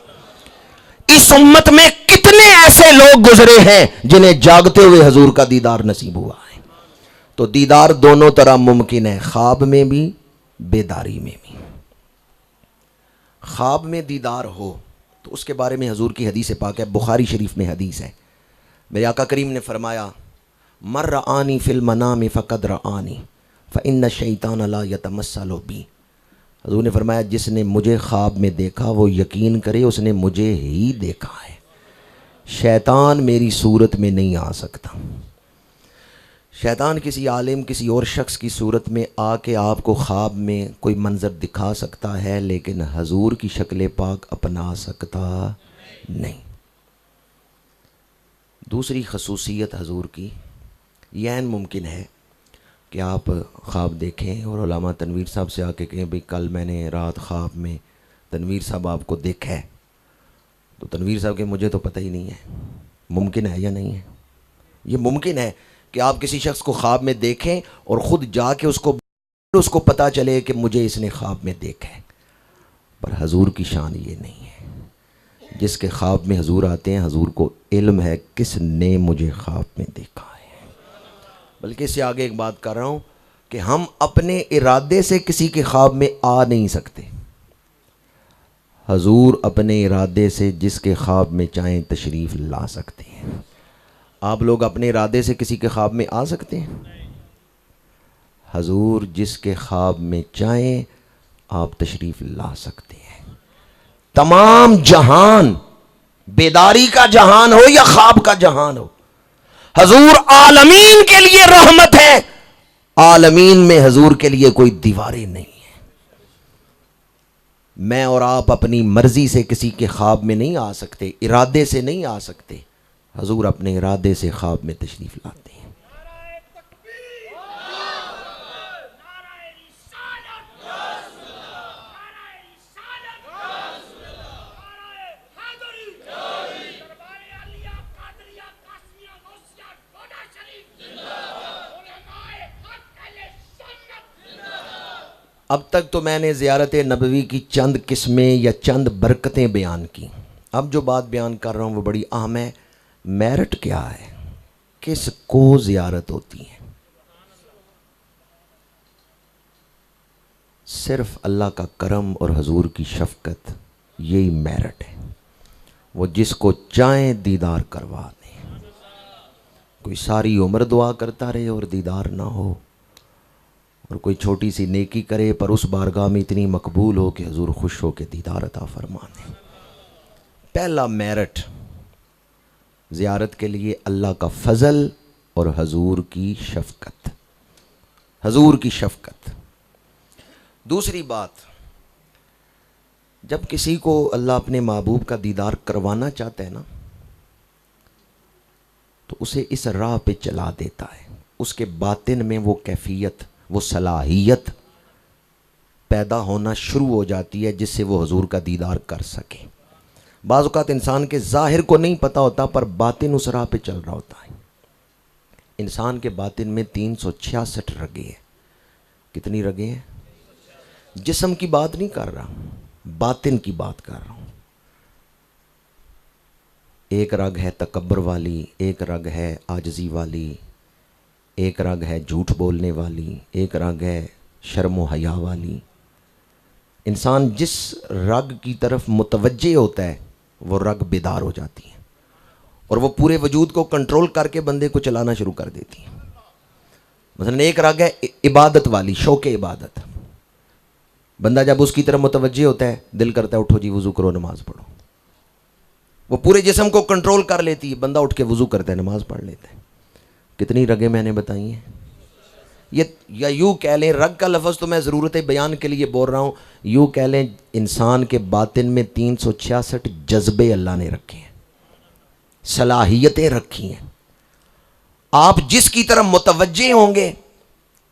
اس امت میں کتنے ایسے لوگ گزرے ہیں جنہیں جاگتے ہوئے حضور کا دیدار نصیب ہوا ہے۔ تو دیدار دونوں طرح ممکن ہے، خواب میں بھی بیداری میں بھی۔ خواب میں دیدار ہو تو اس کے بارے میں حضور کی حدیث پاک ہے، بخاری شریف میں حدیث ہے، میرے آقا کریم نے فرمایا من رآنی فی المنام فقد رآنی فإن الشیطان لا یتمثل بی۔ حضور نے فرمایا جس نے مجھے خواب میں دیکھا وہ یقین کرے اس نے مجھے ہی دیکھا ہے، شیطان میری صورت میں نہیں آ سکتا۔ شیطان کسی عالم کسی اور شخص کی صورت میں آ کے آپ کو خواب میں کوئی منظر دکھا سکتا ہے، لیکن حضور کی شکل پاک اپنا سکتا نہیں۔ دوسری خصوصیت حضور کی یہ عین ممکن ہے کہ آپ خواب دیکھیں اور علامہ تنویر صاحب سے آ کے کہیں بھئی کل میں نے رات خواب میں تنویر صاحب آپ کو دیکھا ہے، تو تنویر صاحب کہ مجھے تو پتہ ہی نہیں ہے۔ ممکن ہے یا نہیں ہے؟ یہ ممکن ہے کہ آپ کسی شخص کو خواب میں دیکھیں اور خود جا کے اس کو پتہ چلے کہ مجھے اس نے خواب میں دیکھا ہے، پر حضور کی شان یہ نہیں ہے۔ جس کے خواب میں حضور آتے ہیں حضور کو علم ہے کس نے مجھے خواب میں دیکھا ہے۔ بلکہ اس سے آگے ایک بات کر رہا ہوں کہ ہم اپنے ارادے سے کسی کے خواب میں آ نہیں سکتے، حضور اپنے ارادے سے جس کے خواب میں چاہیں تشریف لا سکتے ہیں۔ آپ لوگ اپنے ارادے سے کسی کے خواب میں آ سکتے ہیں؟ حضور جس کے خواب میں چاہیں آپ تشریف لا سکتے ہیں۔ تمام جہان، بیداری کا جہان ہو یا خواب کا جہان ہو، حضور عالمین کے لیے رحمت ہے، عالمین میں حضور کے لیے کوئی دیواریں نہیں ہیں۔ میں اور آپ اپنی مرضی سے کسی کے خواب میں نہیں آ سکتے، ارادے سے نہیں آ سکتے، حضور اپنے ارادے سے خواب میں تشریف لاتے ہیں۔ اب تک تو میں نے زیارت نبوی کی چند قسمیں یا چند برکتیں بیان کی، اب جو بات بیان کر رہا ہوں وہ بڑی اہم ہے۔ میرٹ کیا ہے؟ کس کو زیارت ہوتی ہے؟ صرف اللہ کا کرم اور حضور کی شفقت، یہی میرٹ ہے۔ وہ جس کو چاہیں دیدار کروا دیں، کوئی ساری عمر دعا کرتا رہے اور دیدار نہ ہو، اور کوئی چھوٹی سی نیکی کرے پر اس بارگاہ میں اتنی مقبول ہو کہ حضور خوش ہو کے دیدار عطا فرما دیں۔ پہلا میرٹ زیارت کے لیے اللہ کا فضل اور حضور کی شفقت، حضور کی شفقت۔ دوسری بات، جب کسی کو اللہ اپنے محبوب کا دیدار کروانا چاہتا ہے نا تو اسے اس راہ پہ چلا دیتا ہے، اس کے باطن میں وہ کیفیت، وہ صلاحیت پیدا ہونا شروع ہو جاتی ہے جس سے وہ حضور کا دیدار کر سکے۔ بعض اوقات انسان کے ظاہر کو نہیں پتہ ہوتا پر باطن اس راہ پہ چل رہا ہوتا ہے۔ انسان کے باطن میں 366 رگیں ہیں۔ کتنی رگیں ہیں؟ جسم کی بات نہیں کر رہا، باطن کی بات کر رہا ہوں۔ ایک رگ ہے تکبر والی، ایک رگ ہے عاجزی والی، ایک رگ ہے جھوٹ بولنے والی، ایک رگ ہے شرم و حیا والی۔ انسان جس رگ کی طرف متوجہ ہوتا ہے وہ رگ بیدار ہو جاتی ہے، اور وہ پورے وجود کو کنٹرول کر کے بندے کو چلانا شروع کر دیتی ہیں. مثلا ایک رگ ہے عبادت والی، شوق عبادت. بندہ جب اس کی طرف متوجہ ہوتا ہے دل کرتا ہے اٹھو جی وضو کرو نماز پڑھو. وہ پورے جسم کو کنٹرول کر لیتی ہے، بندہ اٹھ کے وضو کرتا ہے نماز پڑھ لیتا ہے. کتنی رگیں میں نے بتائی ہیں. یہ یا یوں کہہ لیں، رگ کا لفظ تو میں ضرورت بیان کے لیے بول رہا ہوں، یوں کہہ لیں انسان کے باطن میں 366 جذبے اللہ نے رکھے ہیں، صلاحیتیں رکھی ہیں. آپ جس کی طرف متوجہ ہوں گے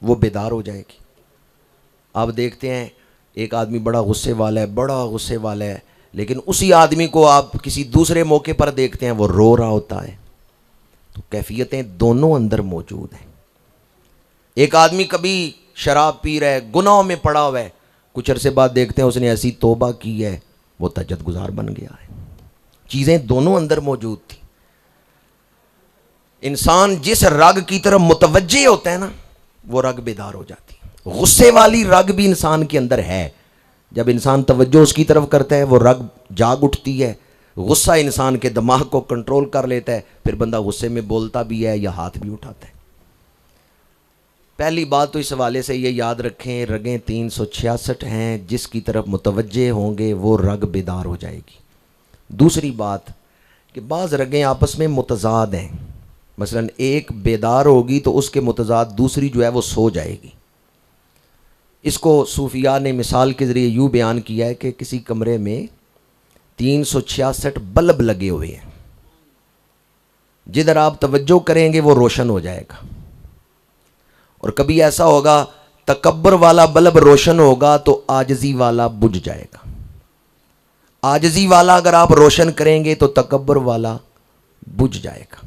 وہ بیدار ہو جائے گی. آپ دیکھتے ہیں ایک آدمی بڑا غصے والا ہے، لیکن اسی آدمی کو آپ کسی دوسرے موقع پر دیکھتے ہیں وہ رو رہا ہوتا ہے. تو کیفیتیں دونوں اندر موجود ہیں. ایک آدمی کبھی شراب پی رہا ہے، گناہوں میں پڑا ہوا ہے، کچھ عرصے بعد دیکھتے ہیں اس نے ایسی توبہ کی ہے وہ تہجد گزار بن گیا ہے. چیزیں دونوں اندر موجود تھیں. انسان جس رگ کی طرف متوجہ ہوتا ہے نا وہ رگ بیدار ہو جاتی ہے. غصے والی رگ بھی انسان کے اندر ہے. جب انسان توجہ اس کی طرف کرتا ہے وہ رگ جاگ اٹھتی ہے. غصہ انسان کے دماغ کو کنٹرول کر لیتا ہے، پھر بندہ غصے میں بولتا بھی ہے یا ہاتھ بھی اٹھاتا ہے. پہلی بات تو اس حوالے سے یہ یاد رکھیں، رگیں 366 ہیں، جس کی طرف متوجہ ہوں گے وہ رگ بیدار ہو جائے گی. دوسری بات کہ بعض رگیں آپس میں متضاد ہیں. مثلا ایک بیدار ہوگی تو اس کے متضاد دوسری جو ہے وہ سو جائے گی. اس کو صوفیاء نے مثال کے ذریعے یوں بیان کیا ہے کہ کسی کمرے میں 366 بلب لگے ہوئے ہیں. جدھر آپ توجہ کریں گے وہ روشن ہو جائے گا. اور کبھی ایسا ہوگا تکبر والا بلب روشن ہوگا تو عاجزی والا بجھ جائے گا. عاجزی والا اگر آپ روشن کریں گے تو تکبر والا بجھ جائے گا.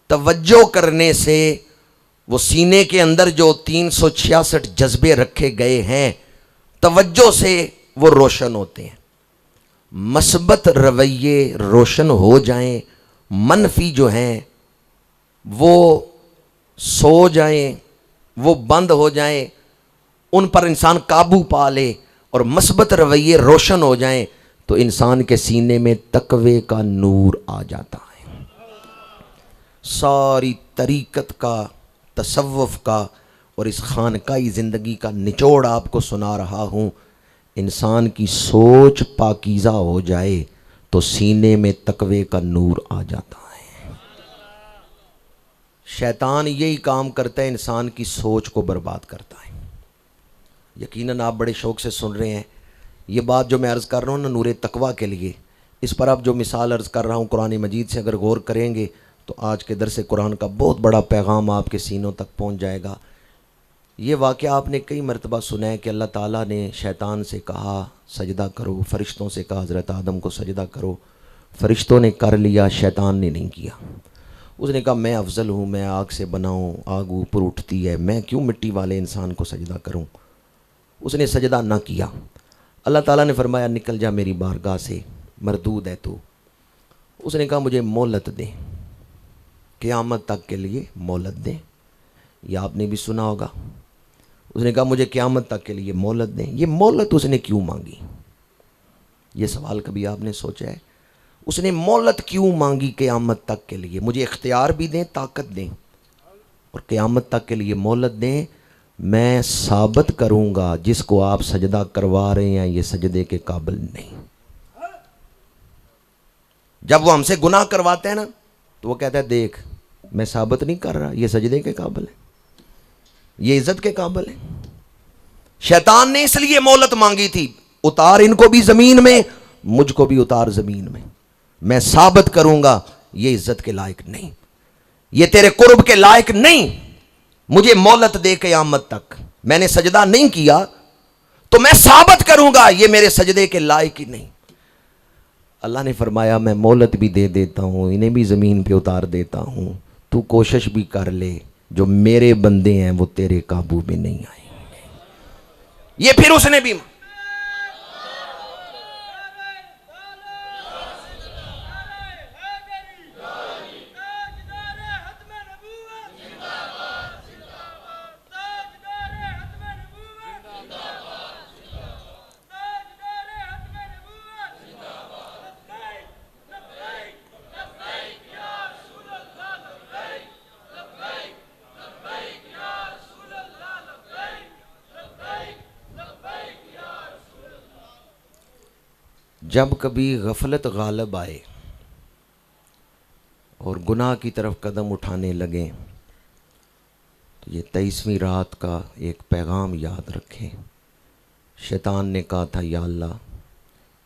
توجہ کرنے سے وہ سینے کے اندر جو 366 جذبے رکھے گئے ہیں توجہ سے وہ روشن ہوتے ہیں. مثبت رویے روشن ہو جائیں، منفی جو ہیں وہ سو جائیں، وہ بند ہو جائیں، ان پر انسان قابو پا لے اور مثبت رویے روشن ہو جائیں تو انسان کے سینے میں تقوی کا نور آ جاتا ہے. ساری طریقت کا، تصوف کا اور اس خانقاہی زندگی کا نچوڑ آپ کو سنا رہا ہوں. انسان کی سوچ پاکیزہ ہو جائے تو سینے میں تقوی کا نور آ جاتا ہے. شیطان یہی کام کرتا ہے، انسان کی سوچ کو برباد کرتا ہے. یقیناً آپ بڑے شوق سے سن رہے ہیں یہ بات جو میں عرض کر رہا ہوں نا نور تقوی کے لیے. اس پر اب جو مثال عرض کر رہا ہوں قرآن مجید سے اگر غور کریں گے تو آج کے درس قرآن کا بہت بڑا پیغام آپ کے سینوں تک پہنچ جائے گا. یہ واقعہ آپ نے کئی مرتبہ سنا ہے کہ اللہ تعالیٰ نے شیطان سے کہا سجدہ کرو، فرشتوں سے کہا حضرت آدم کو سجدہ کرو. فرشتوں نے کر لیا، شیطان نے نہیں کیا. اس نے کہا میں افضل ہوں، میں آگ سے بنا ہوں، آگ اوپر اٹھتی ہے، میں کیوں مٹی والے انسان کو سجدہ کروں. اس نے سجدہ نہ کیا. اللہ تعالیٰ نے فرمایا نکل جا میری بارگاہ سے، مردود ہے تو. اس نے کہا مجھے مہلت دیں، قیامت تک کے لیے مہلت دیں. یہ آپ نے بھی سنا ہوگا. اس نے کہا مجھے قیامت تک کے لیے مہلت دیں. یہ مہلت اس نے کیوں مانگی؟ یہ سوال کبھی آپ نے سوچا ہے؟ اس نے مہلت کیوں مانگی قیامت تک کے لیے؟ مجھے اختیار بھی دیں، طاقت دیں، اور قیامت تک کے لیے مہلت دیں. میں ثابت کروں گا جس کو آپ سجدہ کروا رہے ہیں یہ سجدے کے قابل نہیں. جب وہ ہم سے گناہ کرواتے ہیں نا تو وہ کہتا ہے دیکھ میں ثابت نہیں کر رہا، یہ سجدے کے قابل ہے، یہ عزت کے قابل ہے. شیطان نے اس لیے مہلت مانگی تھی، اتار ان کو بھی زمین میں، مجھ کو بھی اتار زمین میں. میں ثابت کروں گا یہ عزت کے لائق نہیں، یہ تیرے قرب کے لائق نہیں. مجھے مہلت دے قیامت تک. میں نے سجدہ نہیں کیا تو میں ثابت کروں گا یہ میرے سجدے کے لائق ہی نہیں. اللہ نے فرمایا میں مہلت بھی دے دیتا ہوں، انہیں بھی زمین پہ اتار دیتا ہوں، تو کوشش بھی کر لے، جو میرے بندے ہیں وہ تیرے قابو میں نہیں آئیں گے. یہ پھر اس نے بھی جب کبھی غفلت غالب آئے اور گناہ کی طرف قدم اٹھانے لگیں تو یہ 23ویں رات کا ایک پیغام یاد رکھیں۔ شیطان نے کہا تھا یا اللہ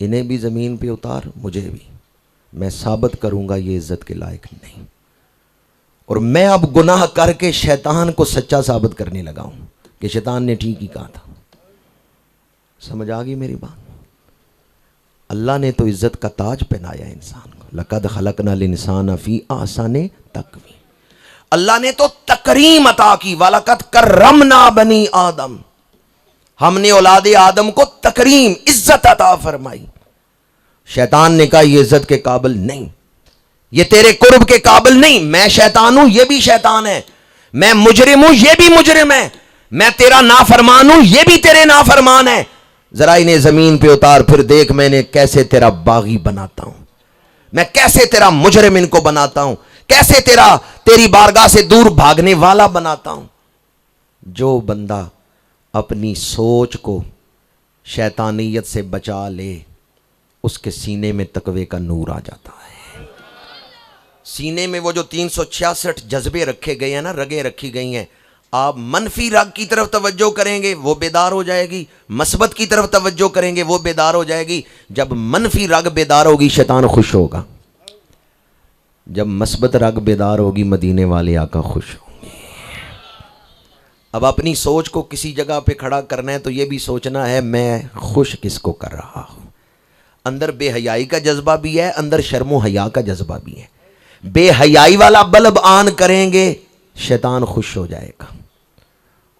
انہیں بھی زمین پہ اتار، مجھے بھی، میں ثابت کروں گا یہ عزت کے لائق نہیں۔ اور میں اب گناہ کر کے شیطان کو سچا ثابت کرنے لگا ہوں کہ شیطان نے ٹھیک ہی کہا تھا۔ سمجھ آ گئی میری بات؟ اللہ نے تو عزت کا تاج پہنایا انسان کو، لقد خلقنا الانسان فی احسن تقویم۔ اللہ نے تو تکریم عطا کی، وَلَقَدْ كَرَّمْنَا بَنِي آدم، ہم نے اولاد آدم کو تکریم، عزت عطا فرمائی۔ شیطان نے کہا یہ عزت کے قابل نہیں، یہ تیرے قرب کے قابل نہیں، میں شیطان ہوں یہ بھی شیطان ہے، میں مجرم ہوں یہ بھی مجرم ہے، میں تیرا نافرمان ہوں یہ بھی تیرے نافرمان ہے، ذرا انہیں زمین پہ اتار، پھر دیکھ میں نے کیسے تیرا باغی بناتا ہوں، میں کیسے تیرا مجرم ان کو بناتا ہوں، کیسے تیری بارگاہ سے دور بھاگنے والا بناتا ہوں۔ جو بندہ اپنی سوچ کو شیطانیت سے بچا لے اس کے سینے میں تقوی کا نور آ جاتا ہے۔ سینے میں وہ جو 366 جذبے رکھے گئے ہیں نا، رگیں رکھی گئی ہیں، آپ منفی رگ کی طرف توجہ کریں گے وہ بیدار ہو جائے گی، مثبت کی طرف توجہ کریں گے وہ بیدار ہو جائے گی۔ جب منفی رگ بیدار ہوگی شیطان خوش ہوگا، جب مثبت رگ بیدار ہوگی مدینے والے آقا خوش ہوں گے۔ اب اپنی سوچ کو کسی جگہ پہ کھڑا کرنا ہے تو یہ بھی سوچنا ہے میں خوش کس کو کر رہا ہوں۔ اندر بے حیائی کا جذبہ بھی ہے، اندر شرم و حیا کا جذبہ بھی ہے۔ بے حیائی والا بلب آن کریں گے شیطان خوش ہو جائے گا،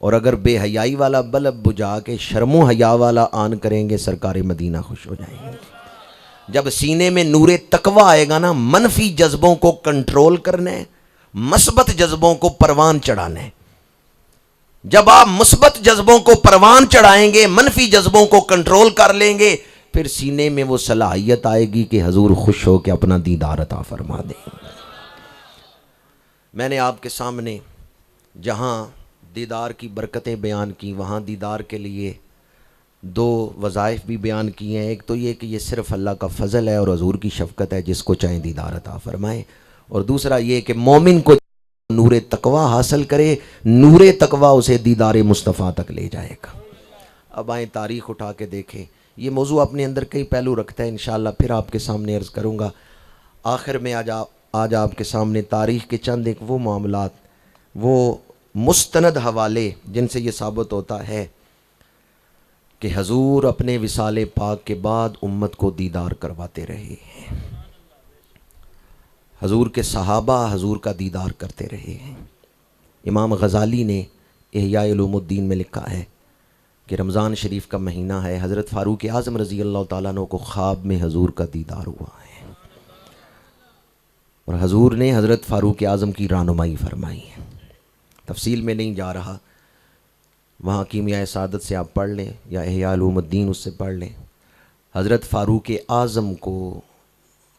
اور اگر بے حیائی والا بلب بجھا کے شرم و حیا والا آن کریں گے سرکار مدینہ خوش ہو جائیں گے۔ جب سینے میں نور تقوی آئے گا نا، منفی جذبوں کو کنٹرول کرنا ہے، مثبت جذبوں کو پروان چڑھانا ہے۔ جب آپ مثبت جذبوں کو پروان چڑھائیں گے، منفی جذبوں کو کنٹرول کر لیں گے، پھر سینے میں وہ صلاحیت آئے گی کہ حضور خوش ہو کے اپنا دیدار عطا فرما دیں۔ میں نے آپ کے سامنے جہاں دیدار کی برکتیں بیان کی، وہاں دیدار کے لیے 2 وظائف بھی بیان کیے ہیں۔ ایک تو یہ کہ یہ صرف اللہ کا فضل ہے اور حضور کی شفقت ہے، جس کو چاہیں دیدار عطا فرمائے، اور دوسرا یہ کہ مومن کو نور تقوی حاصل کرے، نور تقوی اسے دیدار مصطفیٰ تک لے جائے گا۔ اب آئیں تاریخ اٹھا کے دیکھیں، یہ موضوع اپنے اندر کئی پہلو رکھتا ہے، انشاءاللہ پھر آپ کے سامنے عرض کروں گا۔ آخر میں آج آپ کے سامنے تاریخ کے چند ایک وہ معاملات، وہ مستند حوالے جن سے یہ ثابت ہوتا ہے کہ حضور اپنے وصال پاک کے بعد امت کو دیدار کرواتے رہے ہیں، حضور کے صحابہ حضور کا دیدار کرتے رہے ہیں۔ امام غزالی نے احیاء علوم الدین میں لکھا ہے کہ رمضان شریف کا مہینہ ہے، حضرت فاروق اعظم رضی اللہ تعالیٰ عنہ کو خواب میں حضور کا دیدار ہوا ہے، اور حضور نے حضرت فاروق اعظم کی رہنمائی فرمائی ہے۔ تفصیل میں نہیں جا رہا، وہاں کیمیائے سعادت سے آپ پڑھ لیں یا احیاء علوم الدین اس سے پڑھ لیں۔ حضرت فاروق اعظم کو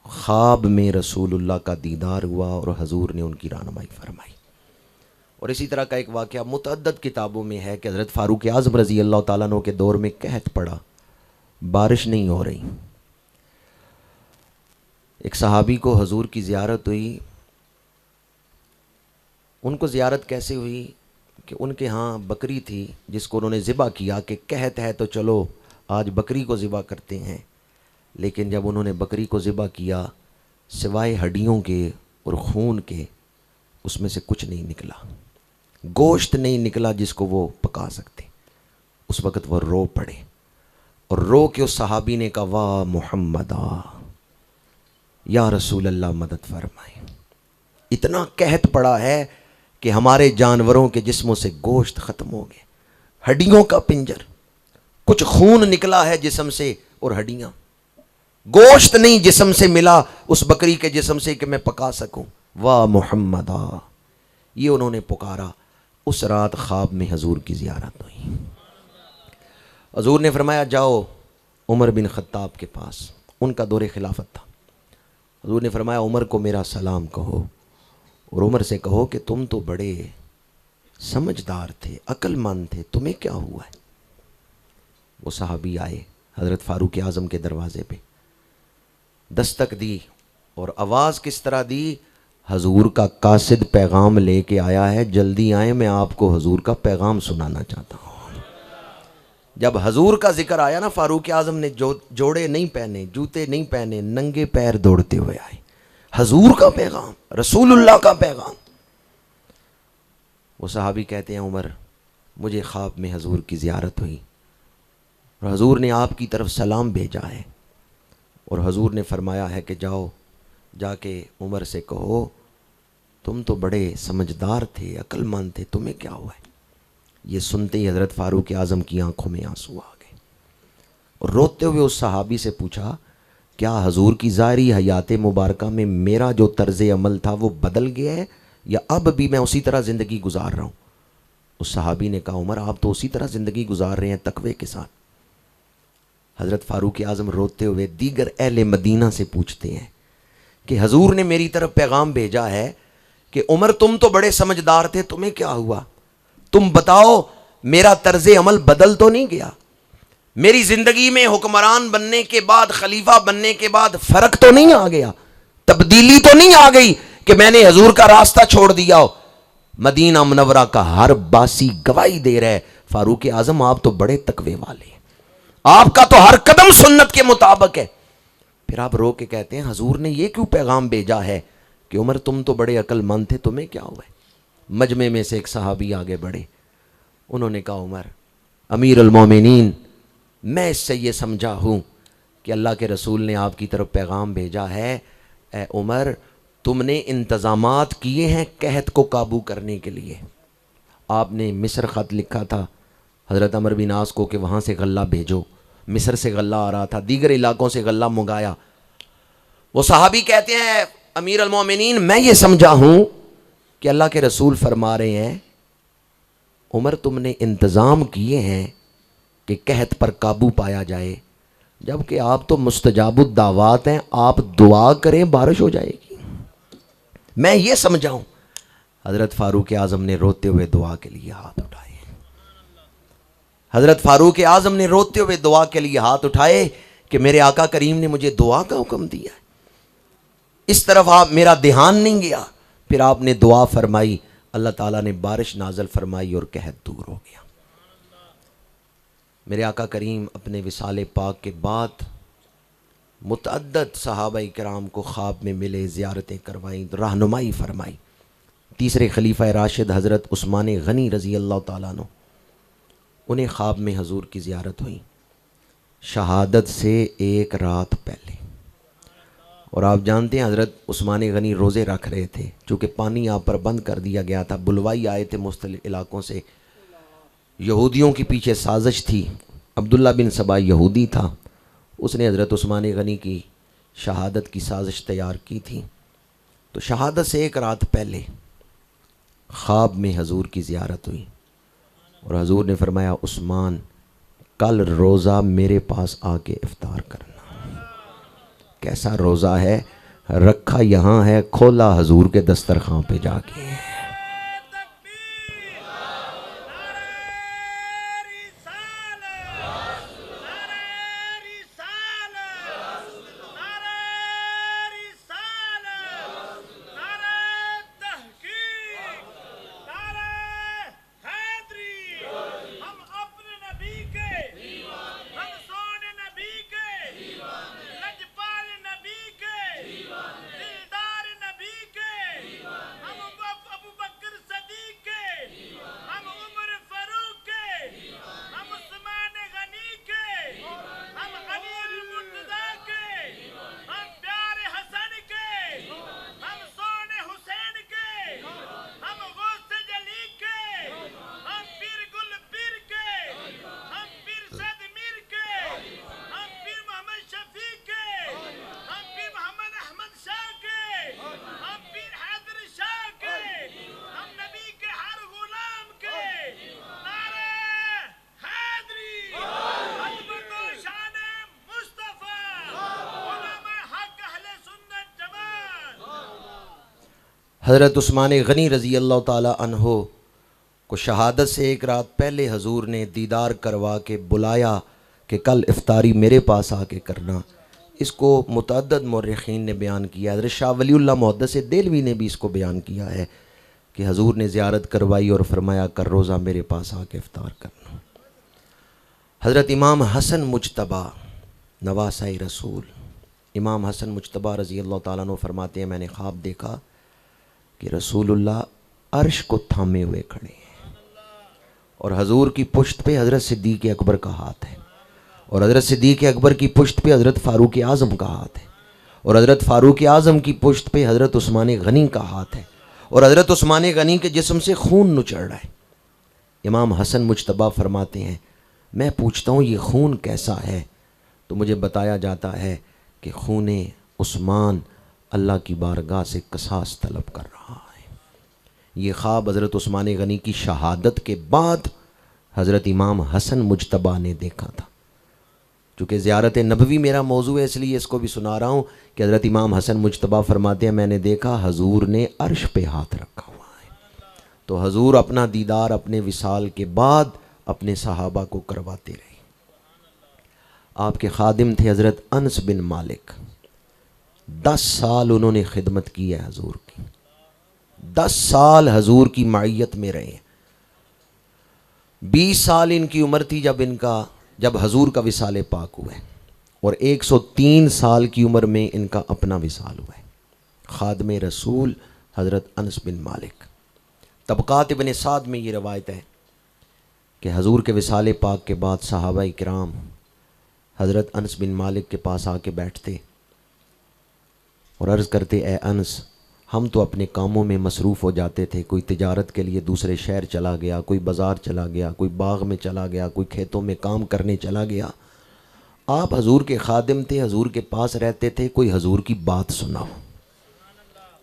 خواب میں رسول اللہ کا دیدار ہوا اور حضور نے ان کی رہنمائی فرمائی۔ اور اسی طرح کا ایک واقعہ متعدد کتابوں میں ہے کہ حضرت فاروق اعظم رضی اللہ تعالیٰ عنہ کے دور میں قحط پڑا، بارش نہیں ہو رہی۔ ایک صحابی کو حضور کی زیارت ہوئی۔ ان کو زیارت کیسے ہوئی کہ ان کے ہاں بکری تھی جس کو انہوں نے ذبح کیا کہ قحط ہے تو چلو آج بکری کو ذبح کرتے ہیں، لیکن جب انہوں نے بکری کو ذبح کیا سوائے ہڈیوں کے اور خون کے اس میں سے کچھ نہیں نکلا، گوشت نہیں نکلا جس کو وہ پکا سکتے۔ اس وقت وہ رو پڑے اور رو کے اس صحابی نے کہا واہ محمدہ، یا رسول اللہ مدد فرمائے، اتنا قحط پڑا ہے کہ ہمارے جانوروں کے جسموں سے گوشت ختم ہو گئے، ہڈیوں کا پنجر، کچھ خون نکلا ہے جسم سے اور ہڈیاں، گوشت نہیں جسم سے ملا اس بکری کے جسم سے کہ میں پکا سکوں۔ واہ محمدہ، یہ انہوں نے پکارا۔ اس رات خواب میں حضور کی زیارت ہوئی۔ حضور نے فرمایا جاؤ عمر بن خطاب کے پاس، ان کا دور خلافت تھا۔ حضور نے فرمایا عمر کو میرا سلام کہو، اور عمر سے کہو کہ تم تو بڑے سمجھدار تھے، عقل مند تھے، تمہیں کیا ہوا ہے؟ وہ صحابی آئے حضرت فاروق اعظم کے دروازے پہ، دستک دی اور آواز کس طرح دی؟ حضور کا قاصد پیغام لے کے آیا ہے، جلدی آئیں، میں آپ کو حضور کا پیغام سنانا چاہتا ہوں۔ جب حضور کا ذکر آیا نا، فاروق اعظم نے جوڑے نہیں پہنے، جوتے نہیں پہنے، ننگے پیر دوڑتے ہوئے آئے۔ حضور کا پیغام، رسول اللہ کا پیغام۔ وہ صحابی کہتے ہیں عمر، مجھے خواب میں حضور کی زیارت ہوئی اور حضور نے آپ کی طرف سلام بھیجا ہے، اور حضور نے فرمایا ہے کہ جاؤ، جا کے عمر سے کہو تم تو بڑے سمجھدار تھے، عقل مند تھے، تمہیں کیا ہوا ہے؟ یہ سنتے ہی حضرت فاروق اعظم کی آنکھوں میں آنسو آ گئے، اور روتے ہوئے اس صحابی سے پوچھا، کیا حضور کی ظاہری حیات مبارکہ میں میرا جو طرز عمل تھا وہ بدل گیا ہے، یا اب بھی میں اسی طرح زندگی گزار رہا ہوں؟ اس صحابی نے کہا، عمر آپ تو اسی طرح زندگی گزار رہے ہیں، تقوی کے ساتھ۔ حضرت فاروق اعظم روتے ہوئے دیگر اہل مدینہ سے پوچھتے ہیں کہ حضور نے میری طرف پیغام بھیجا ہے کہ عمر تم تو بڑے سمجھدار تھے، تمہیں کیا ہوا؟ تم بتاؤ، میرا طرز عمل بدل تو نہیں گیا؟ میری زندگی میں حکمران بننے کے بعد، خلیفہ بننے کے بعد فرق تو نہیں آ گیا؟ تبدیلی تو نہیں آ گئی کہ میں نے حضور کا راستہ چھوڑ دیا ہو؟ مدینہ منورہ کا ہر باسی گواہی دے رہا ہے، فاروق اعظم آپ تو بڑے تقوی والے ہیں، آپ کا تو ہر قدم سنت کے مطابق ہے۔ پھر آپ رو کے کہتے ہیں، حضور نے یہ کیوں پیغام بھیجا ہے کہ عمر تم تو بڑے عقل مند تھے، تمہیں کیا ہوا ہے؟ مجمع میں سے ایک صحابی آگے بڑھے، انہوں نے کہا، عمر امیر المومنین، میں اس سے یہ سمجھا ہوں کہ اللہ کے رسول نے آپ کی طرف پیغام بھیجا ہے، اے عمر تم نے انتظامات کیے ہیں قحط کو قابو کرنے کے لیے۔ آپ نے مصر خط لکھا تھا حضرت عمرو بن عاص کو کہ وہاں سے غلہ بھیجو، مصر سے غلہ آ رہا تھا، دیگر علاقوں سے غلہ منگایا۔ وہ صحابی کہتے ہیں، امیر المومنین میں یہ سمجھا ہوں کہ اللہ کے رسول فرما رہے ہیں، عمر تم نے انتظام کیے ہیں کہ قحط پر قابو پایا جائے، جبکہ آپ تو مستجاب الدعوات ہیں، آپ دعا کریں بارش ہو جائے گی۔ میں یہ سمجھا ہوں۔ حضرت فاروق اعظم نے روتے ہوئے دعا کے لیے ہاتھ اٹھائے، حضرت فاروق اعظم نے روتے ہوئے دعا کے لیے ہاتھ اٹھائے کہ میرے آقا کریم نے مجھے دعا کا حکم دیا ہے، اس طرف آپ میرا دھیان نہیں گیا۔ پھر آپ نے دعا فرمائی، اللہ تعالیٰ نے بارش نازل فرمائی اور قحط دور ہو گیا۔ میرے آقا کریم اپنے وصال پاک کے بعد متعدد صحابہ کرام کو خواب میں ملے، زیارتیں کروائیں، رہنمائی فرمائی۔ تیسرے خلیفہ راشد حضرت عثمان غنی رضی اللہ تعالیٰ عنہ، انہیں خواب میں حضور کی زیارت ہوئی شہادت سے ایک رات پہلے، اور آپ جانتے ہیں حضرت عثمان غنی روزے رکھ رہے تھے، چونکہ پانی آپ پر بند کر دیا گیا تھا، بلوائی آئے تھے مختلف علاقوں سے، یہودیوں کے پیچھے سازش تھی، عبداللہ بن سبا یہودی تھا، اس نے حضرت عثمان غنی کی شہادت کی سازش تیار کی تھی۔ تو شہادت سے ایک رات پہلے خواب میں حضور کی زیارت ہوئی، اور حضور نے فرمایا، عثمان کل روزہ میرے پاس آ کے افطار کرنا۔ کیسا روزہ ہے؟ رکھا یہاں ہے، کھولا حضور کے دسترخوان پہ جا کے۔ حضرت عثمان غنی رضی اللہ تعالی عنہ کو شہادت سے ایک رات پہلے حضور نے دیدار کروا کے بلایا کہ کل افطاری میرے پاس آ کے کرنا۔ اس کو متعدد مورخین نے بیان کیا. حضرت شاہ ولی اللہ محدث دہلوی نے بھی اس کو بیان کیا ہے کہ حضور نے زیارت کروائی اور فرمایا کر روزہ میرے پاس آ کے افطار کرنا. حضرت امام حسن مجتبیٰ نواسۂ رسول، امام حسن مجتبیٰ رضی اللہ تعالیٰ عنہ فرماتے ہیں میں نے خواب دیکھا کہ رسول اللہ عرش کو تھامے ہوئے کھڑے ہیں اور حضور کی پشت پہ حضرت صدیق اکبر کا ہاتھ ہے، اور حضرت صدیق اکبر کی پشت پہ حضرت فاروق اعظم کا ہاتھ ہے، اور حضرت فاروق اعظم کی پشت پہ حضرت عثمان غنی کا ہاتھ ہے، اور حضرت عثمان غنی کے جسم سے خون نچڑ رہا ہے. امام حسن مجتبیٰ فرماتے ہیں میں پوچھتا ہوں یہ خون کیسا ہے؟ تو مجھے بتایا جاتا ہے کہ خون عثمان اللہ کی بارگاہ سے قصاص طلب کر رہا ہے. یہ خواب حضرت عثمان غنی کی شہادت کے بعد حضرت امام حسن مجتبیٰ نے دیکھا تھا. چونکہ زیارت نبوی میرا موضوع ہے اس لیے اس کو بھی سنا رہا ہوں کہ حضرت امام حسن مجتبیٰ فرماتے ہیں میں نے دیکھا حضور نے عرش پہ ہاتھ رکھا ہوا ہے. تو حضور اپنا دیدار اپنے وصال کے بعد اپنے صحابہ کو کرواتے رہے. آپ کے خادم تھے حضرت انس بن مالک. 10 سال انہوں نے خدمت کی ہے حضور کی، 10 سال حضور کی معیت میں رہے. 20 سال ان کی عمر تھی جب حضور کا وصال پاک ہوا ہے، اور 103 سال کی عمر میں ان کا اپنا وصال ہوا ہے. خادم رسول حضرت انس بن مالک. طبقات ابن سعد میں یہ روایت ہے کہ حضور کے وصال پاک کے بعد صحابہ کرام حضرت انس بن مالک کے پاس آ کے بیٹھتے اور عرض کرتے اے انس ہم تو اپنے کاموں میں مصروف ہو جاتے تھے، کوئی تجارت کے لیے دوسرے شہر چلا گیا، کوئی بازار چلا گیا، کوئی باغ میں چلا گیا، کوئی کھیتوں میں کام کرنے چلا گیا. آپ حضور کے خادم تھے، حضور کے پاس رہتے تھے، کوئی حضور کی بات سناؤ.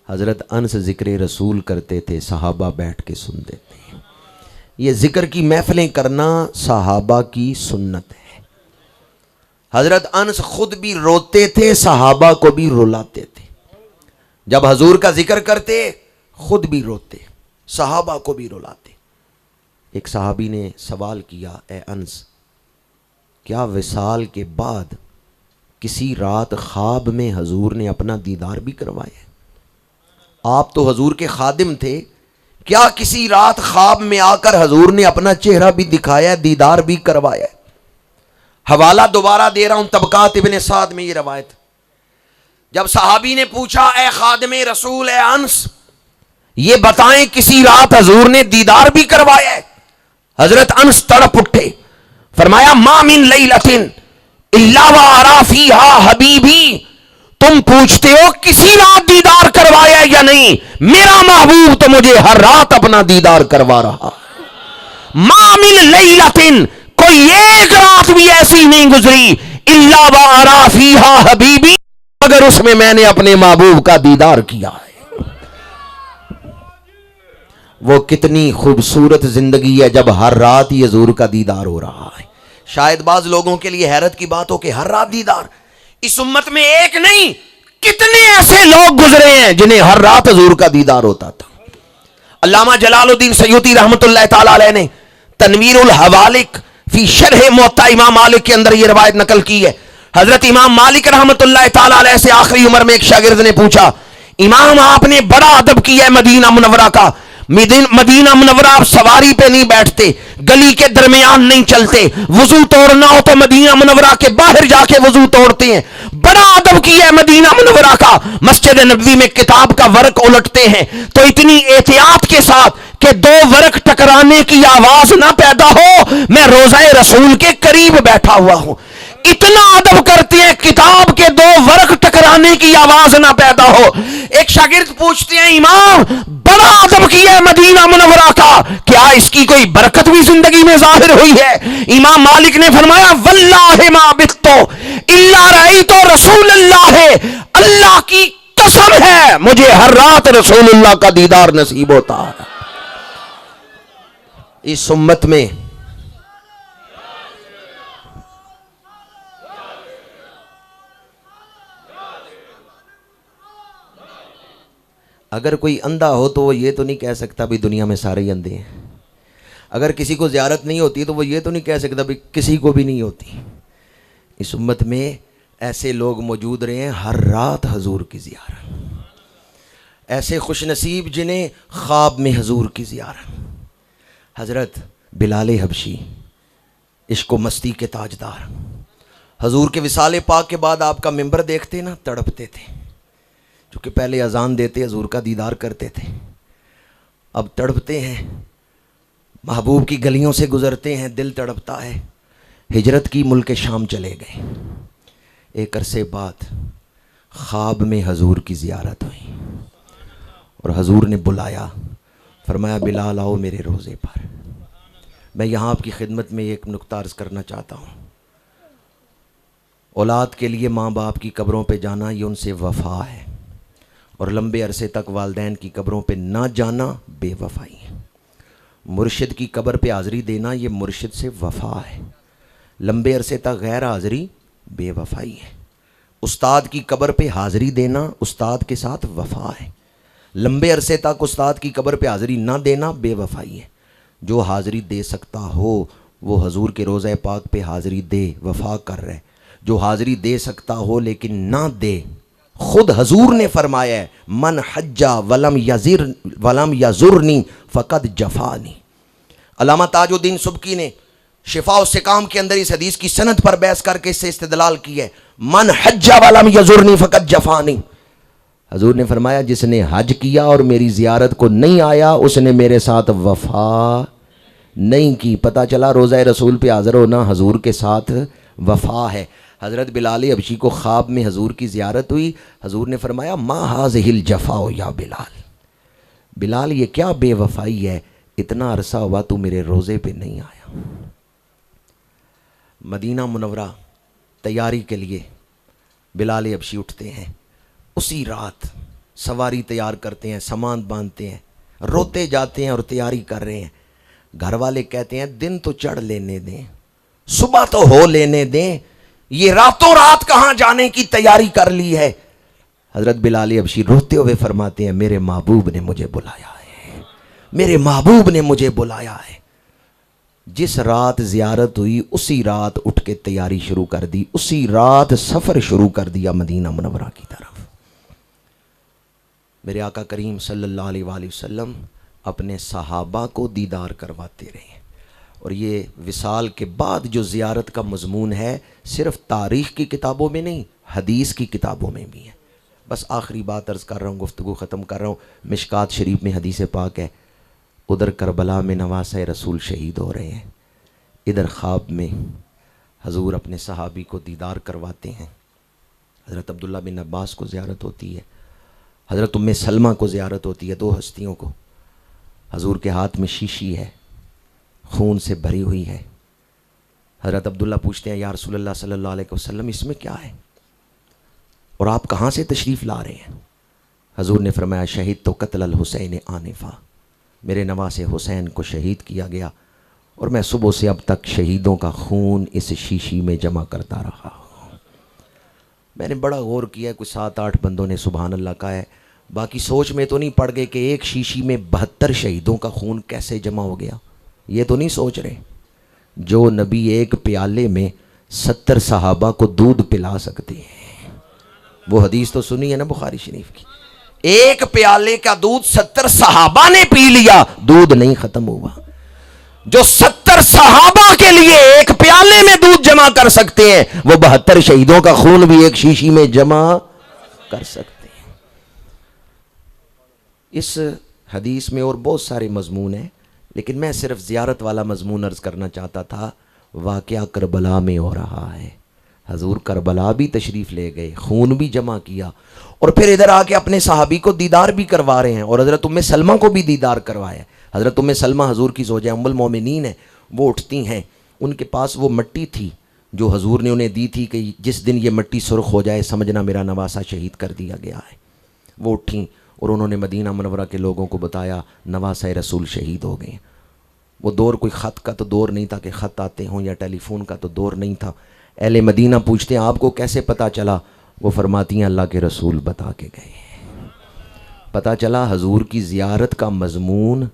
حضرت انس ذکر رسول کرتے تھے، صحابہ بیٹھ کے سنتے تھے. یہ ذکر کی محفلیں کرنا صحابہ کی سنت ہے. حضرت انس خود بھی روتے تھے، صحابہ کو بھی رلاتے تھے. جب حضور کا ذکر کرتے خود بھی روتے، صحابہ کو بھی رلاتے. ایک صحابی نے سوال کیا اے انس کیا وصال کے بعد کسی رات خواب میں حضور نے اپنا دیدار بھی کروایا؟ آپ تو حضور کے خادم تھے، کیا کسی رات خواب میں آ کر حضور نے اپنا چہرہ بھی دکھایا، دیدار بھی کروایا؟ حوالہ دوبارہ دے رہا ہوں، طبقات ابن سعد میں یہ روایت. جب صحابی نے پوچھا اے خادم رسول اے انس یہ بتائیں کسی رات حضور نے دیدار بھی کروایا ہے؟ حضرت انس تڑپ اٹھے، فرمایا ما من لیلۃ الا وارا فیہا حبیبی. تم پوچھتے ہو کسی رات دیدار کروایا یا نہیں، میرا محبوب تو مجھے ہر رات اپنا دیدار کروا رہا. ما من لیلۃ کوئی ایک رات بھی ایسی نہیں گزری الا وارا فیہا حبیبی اگر اس میں نے اپنے محبوب کا دیدار کیا ہے. وہ کتنی خوبصورت زندگی ہے جب ہر رات ہی حضور کا دیدار ہو رہا ہے. شاید بعض لوگوں کے لیے حیرت کی بات ہو کہ ہر رات دیدار. اس امت میں ایک نہیں کتنے ایسے لوگ گزرے ہیں جنہیں ہر رات حضور کا دیدار ہوتا تھا. علامہ جلال الدین سیوطی رحمۃ اللہ تعالی علیہ نے تنویر الحوالق فی شرح موطا امام مالک کے اندر یہ روایت نقل کی ہے. حضرت امام مالک رحمۃ اللہ تعالی علیہ سے آخری عمر میں ایک شاگرد نے پوچھا امام آپ نے بڑا ادب کیا ہے مدینہ منورہ کا، مدینہ منورہ آپ سواری پہ نہیں بیٹھتے، گلی کے درمیان نہیں چلتے، وضو توڑنا ہو تو مدینہ منورہ کے باہر جا کے وضو توڑتے ہیں. بڑا ادب کیا ہے مدینہ منورہ کا، مسجد نبوی میں کتاب کا ورق الٹتے ہیں تو اتنی احتیاط کے ساتھ کہ 2 ورق ٹکرانے کی آواز نہ پیدا ہو. میں روضہ رسول کے قریب بیٹھا ہوا ہوں، اتنا ادب کرتے ہیں کتاب کے 2 ورق ٹکرانے کی آواز نہ پیدا ہو. ایک شاگرد پوچھتے ہیں امام بڑا ادب کیا ہے مدینہ منورہ کا، کیا اس کی کوئی برکت بھی زندگی میں ظاہر ہوئی ہے؟ امام مالک نے فرمایا واللہ ما بتو الا رأیت رسول اللہ، اللہ کی قسم ہے مجھے ہر رات رسول اللہ کا دیدار نصیب ہوتا ہے. اس امت میں اگر کوئی اندھا ہو تو وہ یہ تو نہیں کہہ سکتا بھی دنیا میں سارے ہی اندھے ہیں. اگر کسی کو زیارت نہیں ہوتی تو وہ یہ تو نہیں کہہ سکتا بھی کسی کو بھی نہیں ہوتی. اس امت میں ایسے لوگ موجود رہے ہیں ہر رات حضور کی زیارت، ایسے خوش نصیب جنہیں خواب میں حضور کی زیارت۔ حضرت بلال حبشی عشق و مستی کے تاجدار، حضور کے وصال پاک کے بعد آپ کا منبر دیکھتے نا تڑپتے تھے، چونکہ پہلے اذان دیتے حضور کا دیدار کرتے تھے، اب تڑپتے ہیں، محبوب کی گلیوں سے گزرتے ہیں، دل تڑپتا ہے۔ ہجرت کی ملک شام چلے گئے، ایک عرصے بعد خواب میں حضور کی زیارت ہوئی اور حضور نے بلایا، فرمایا بلال آؤ میرے روضے پر۔ میں یہاں آپ کی خدمت میں ایک نکتہ عرض کرنا چاہتا ہوں، اولاد کے لیے ماں باپ کی قبروں پہ جانا یہ ان سے وفا ہے، اور لمبے عرصے تک والدین کی قبروں پہ نہ جانا بے وفائی ہے۔ مرشد کی قبر پہ حاضری دینا یہ مرشد سے وفا ہے، لمبے عرصے تک غیر حاضری بے وفائی ہے۔ استاد کی قبر پہ حاضری دینا استاد کے ساتھ وفا ہے، لمبے عرصے تک استاد کی قبر پہ حاضری نہ دینا بے وفائی ہے۔ جو حاضری دے سکتا ہو وہ حضور کے روضہ پاک پہ حاضری دے، وفا کر رہے۔ جو حاضری دے سکتا ہو لیکن نہ دے، خود حضور نے فرمایا ہے من حجا ولم یزرنی فقد جفانی۔ علامہ تاج الدین سبکی نے شفاء و سقام کے اندر اس حدیث کی سند پر بحث کر کے اس سے استدلال کی ہے، من حجا ولم یزرنی فقد جفانی۔ حضور نے فرمایا جس نے حج کیا اور میری زیارت کو نہیں آیا اس نے میرے ساتھ وفا نہیں کی۔ پتہ چلا روضہ رسول پہ حاضر ہونا حضور کے ساتھ وفا ہے۔ حضرت بلال حبشی کو خواب میں حضور کی زیارت ہوئی، حضور نے فرمایا ما ھذہ الجفاء یا بلال، بلال یہ کیا بے وفائی ہے، اتنا عرصہ ہوا تو میرے روضے پہ نہیں آیا۔ مدینہ منورہ تیاری کے لیے بلال حبشی اٹھتے ہیں، اسی رات سواری تیار کرتے ہیں، سامان باندھتے ہیں، روتے جاتے ہیں اور تیاری کر رہے ہیں۔ گھر والے کہتے ہیں دن تو چڑھ لینے دیں، صبح تو ہو لینے دیں، یہ راتوں رات کہاں جانے کی تیاری کر لی ہے۔ حضرت بلال حبشی روتے ہوئے فرماتے ہیں میرے محبوب نے مجھے بلایا ہے، میرے محبوب نے مجھے بلایا ہے۔ جس رات زیارت ہوئی اسی رات اٹھ کے تیاری شروع کر دی، اسی رات سفر شروع کر دیا مدینہ منورہ کی طرف۔ میرے آقا کریم صلی اللہ علیہ وآلہ وسلم اپنے صحابہ کو دیدار کرواتے رہے، اور یہ وصال کے بعد جو زیارت کا مضمون ہے صرف تاریخ کی کتابوں میں نہیں، حدیث کی کتابوں میں بھی ہے۔ بس آخری بات عرض کر رہا ہوں، گفتگو ختم کر رہا ہوں۔ مشکات شریف میں حدیث پاک ہے، ادھر کربلا میں نواسہ رسول شہید ہو رہے ہیں، ادھر خواب میں حضور اپنے صحابی کو دیدار کرواتے ہیں۔ حضرت عبداللہ بن عباس کو زیارت ہوتی ہے، حضرت ام سلمہ کو زیارت ہوتی ہے، دو ہستیوں کو۔ حضور کے ہاتھ میں شیشی ہے، خون سے بھری ہوئی ہے۔ حضرت عبداللہ پوچھتے ہیں یا رسول اللہ صلی اللہ علیہ وسلم اس میں کیا ہے، اور آپ کہاں سے تشریف لا رہے ہیں؟ حضور نے فرمایا شہید تو قتل الحسین آنفا، میرے نواسے حسین کو شہید کیا گیا، اور میں صبح سے اب تک شہیدوں کا خون اس شیشی میں جمع کرتا رہا ہوں۔ میں نے بڑا غور کیا ہے، کچھ 7-8 بندوں نے سبحان اللہ کہا ہے، باقی سوچ میں تو نہیں پڑ گئے کہ ایک شیشی میں 72 شہیدوں کا خون کیسے جمع ہو گیا، یہ تو نہیں سوچ رہے۔ جو نبی ایک پیالے میں 70 صحابہ کو دودھ پلا سکتے ہیں، وہ حدیث تو سنی ہے نا بخاری شریف کی، ایک پیالے کا دودھ 70 صحابہ نے پی لیا، دودھ نہیں ختم ہوا۔ جو 70 صحابہ کے لیے ایک پیالے میں دودھ جمع کر سکتے ہیں، وہ 72 شہیدوں کا خون بھی ایک شیشی میں جمع کر سکتے ہیں۔ اس حدیث میں اور بہت سارے مضمون ہیں، لیکن میں صرف زیارت والا مضمون عرض کرنا چاہتا تھا۔ واقعہ کربلا میں ہو رہا ہے، حضور کربلا بھی تشریف لے گئے، خون بھی جمع کیا، اور پھر ادھر آ کے اپنے صحابی کو دیدار بھی کروا رہے ہیں، اور حضرت ام سلمہ کو بھی دیدار کروایا۔ حضرت ام سلمہ حضور کی زوجہ ام المومنین ہیں، وہ اٹھتی ہیں، ان کے پاس وہ مٹی تھی جو حضور نے انہیں دی تھی کہ جس دن یہ مٹی سرخ ہو جائے سمجھنا میرا نواسہ شہید کر دیا گیا ہے۔ وہ اٹھیں اور انہوں نے مدینہ منورہ کے لوگوں کو بتایا نواسہ رسول شہید ہو گئے۔ وہ دور کوئی خط کا تو دور نہیں تھا کہ خط آتے ہوں، یا ٹیلی فون کا تو دور نہیں تھا۔ اہل مدینہ پوچھتے ہیں آپ کو کیسے پتہ چلا؟ وہ فرماتی ہیں اللہ کے رسول بتا کے گئے۔ پتہ چلا حضور کی زیارت کا مضمون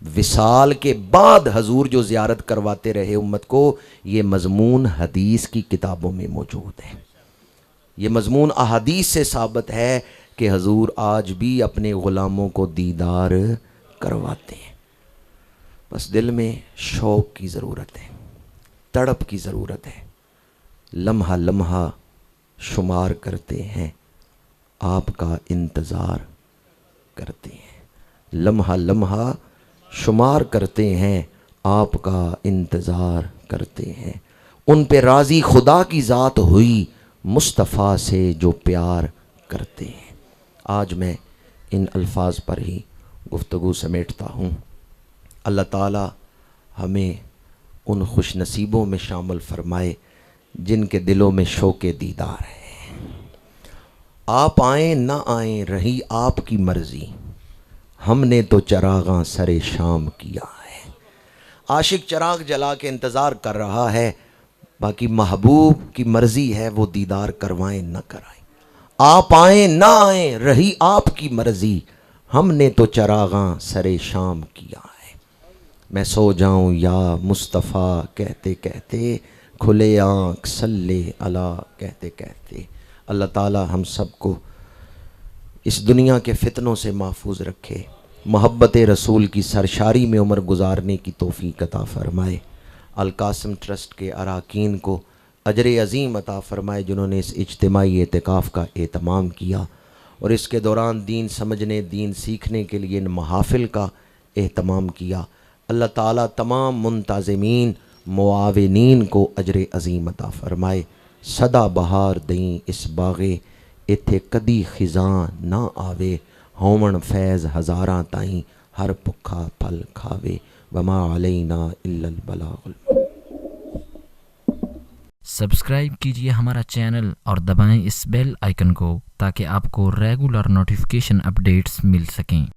وصال کے بعد حضور جو زیارت کرواتے رہے امت کو، یہ مضمون حدیث کی کتابوں میں موجود ہے۔ یہ مضمون احادیث سے ثابت ہے کہ حضور آج بھی اپنے غلاموں کو دیدار کرواتے ہیں، بس دل میں شوق کی ضرورت ہے، تڑپ کی ضرورت ہے۔ لمحہ لمحہ شمار کرتے ہیں، آپ کا انتظار کرتے ہیں، لمحہ لمحہ شمار کرتے ہیں، آپ کا انتظار کرتے ہیں۔ ان پہ راضی خدا کی ذات ہوئی، مصطفیٰ سے جو پیار کرتے ہیں۔ آج میں ان الفاظ پر ہی گفتگو سمیٹتا ہوں۔ اللہ تعالی ہمیں ان خوش نصیبوں میں شامل فرمائے جن کے دلوں میں شوق دیدار ہے۔ آپ آئیں نہ آئیں رہی آپ کی مرضی، ہم نے تو چراغاں سر شام کیا ہے۔ عاشق چراغ جلا کے انتظار کر رہا ہے، باقی محبوب کی مرضی ہے وہ دیدار کروائیں نہ کرائیں۔ آپ آئیں نہ آئیں رہی آپ کی مرضی، ہم نے تو چراغاں سر شام کیا ہے۔ میں سو جاؤں یا مصطفیٰ کہتے کہتے، کھلے آنکھ صلی علی کہتے کہتے۔ اللہ تعالی ہم سب کو اس دنیا کے فتنوں سے محفوظ رکھے، محبت رسول کی سرشاری میں عمر گزارنے کی توفیق عطا فرمائے۔ القاسم ٹرسٹ کے اراکین کو اجر عظیم عطا فرمائے جنہوں نے اس اجتماعی اعتکاف کا اہتمام کیا اور اس کے دوران دین سمجھنے، دین سیکھنے کے لیے ان محافل کا اہتمام کیا۔ اللہ تعالیٰ تمام منتظمین معاونین کو اجر عظیم عطا فرمائے۔ سدا بہار دیں اس باغے، ایتھے کدی خزاں نہ آوے، ہومن فیض ہزاراں تائیں ہر پکھا پھل کھاوے، وما علینا الا البلاغ۔ سبسکرائب کیجئے ہمارا چینل اور دبائیں اس بیل آئیکن کو تاکہ آپ کو ریگولر نوٹیفیکیشن اپڈیٹس مل سکیں۔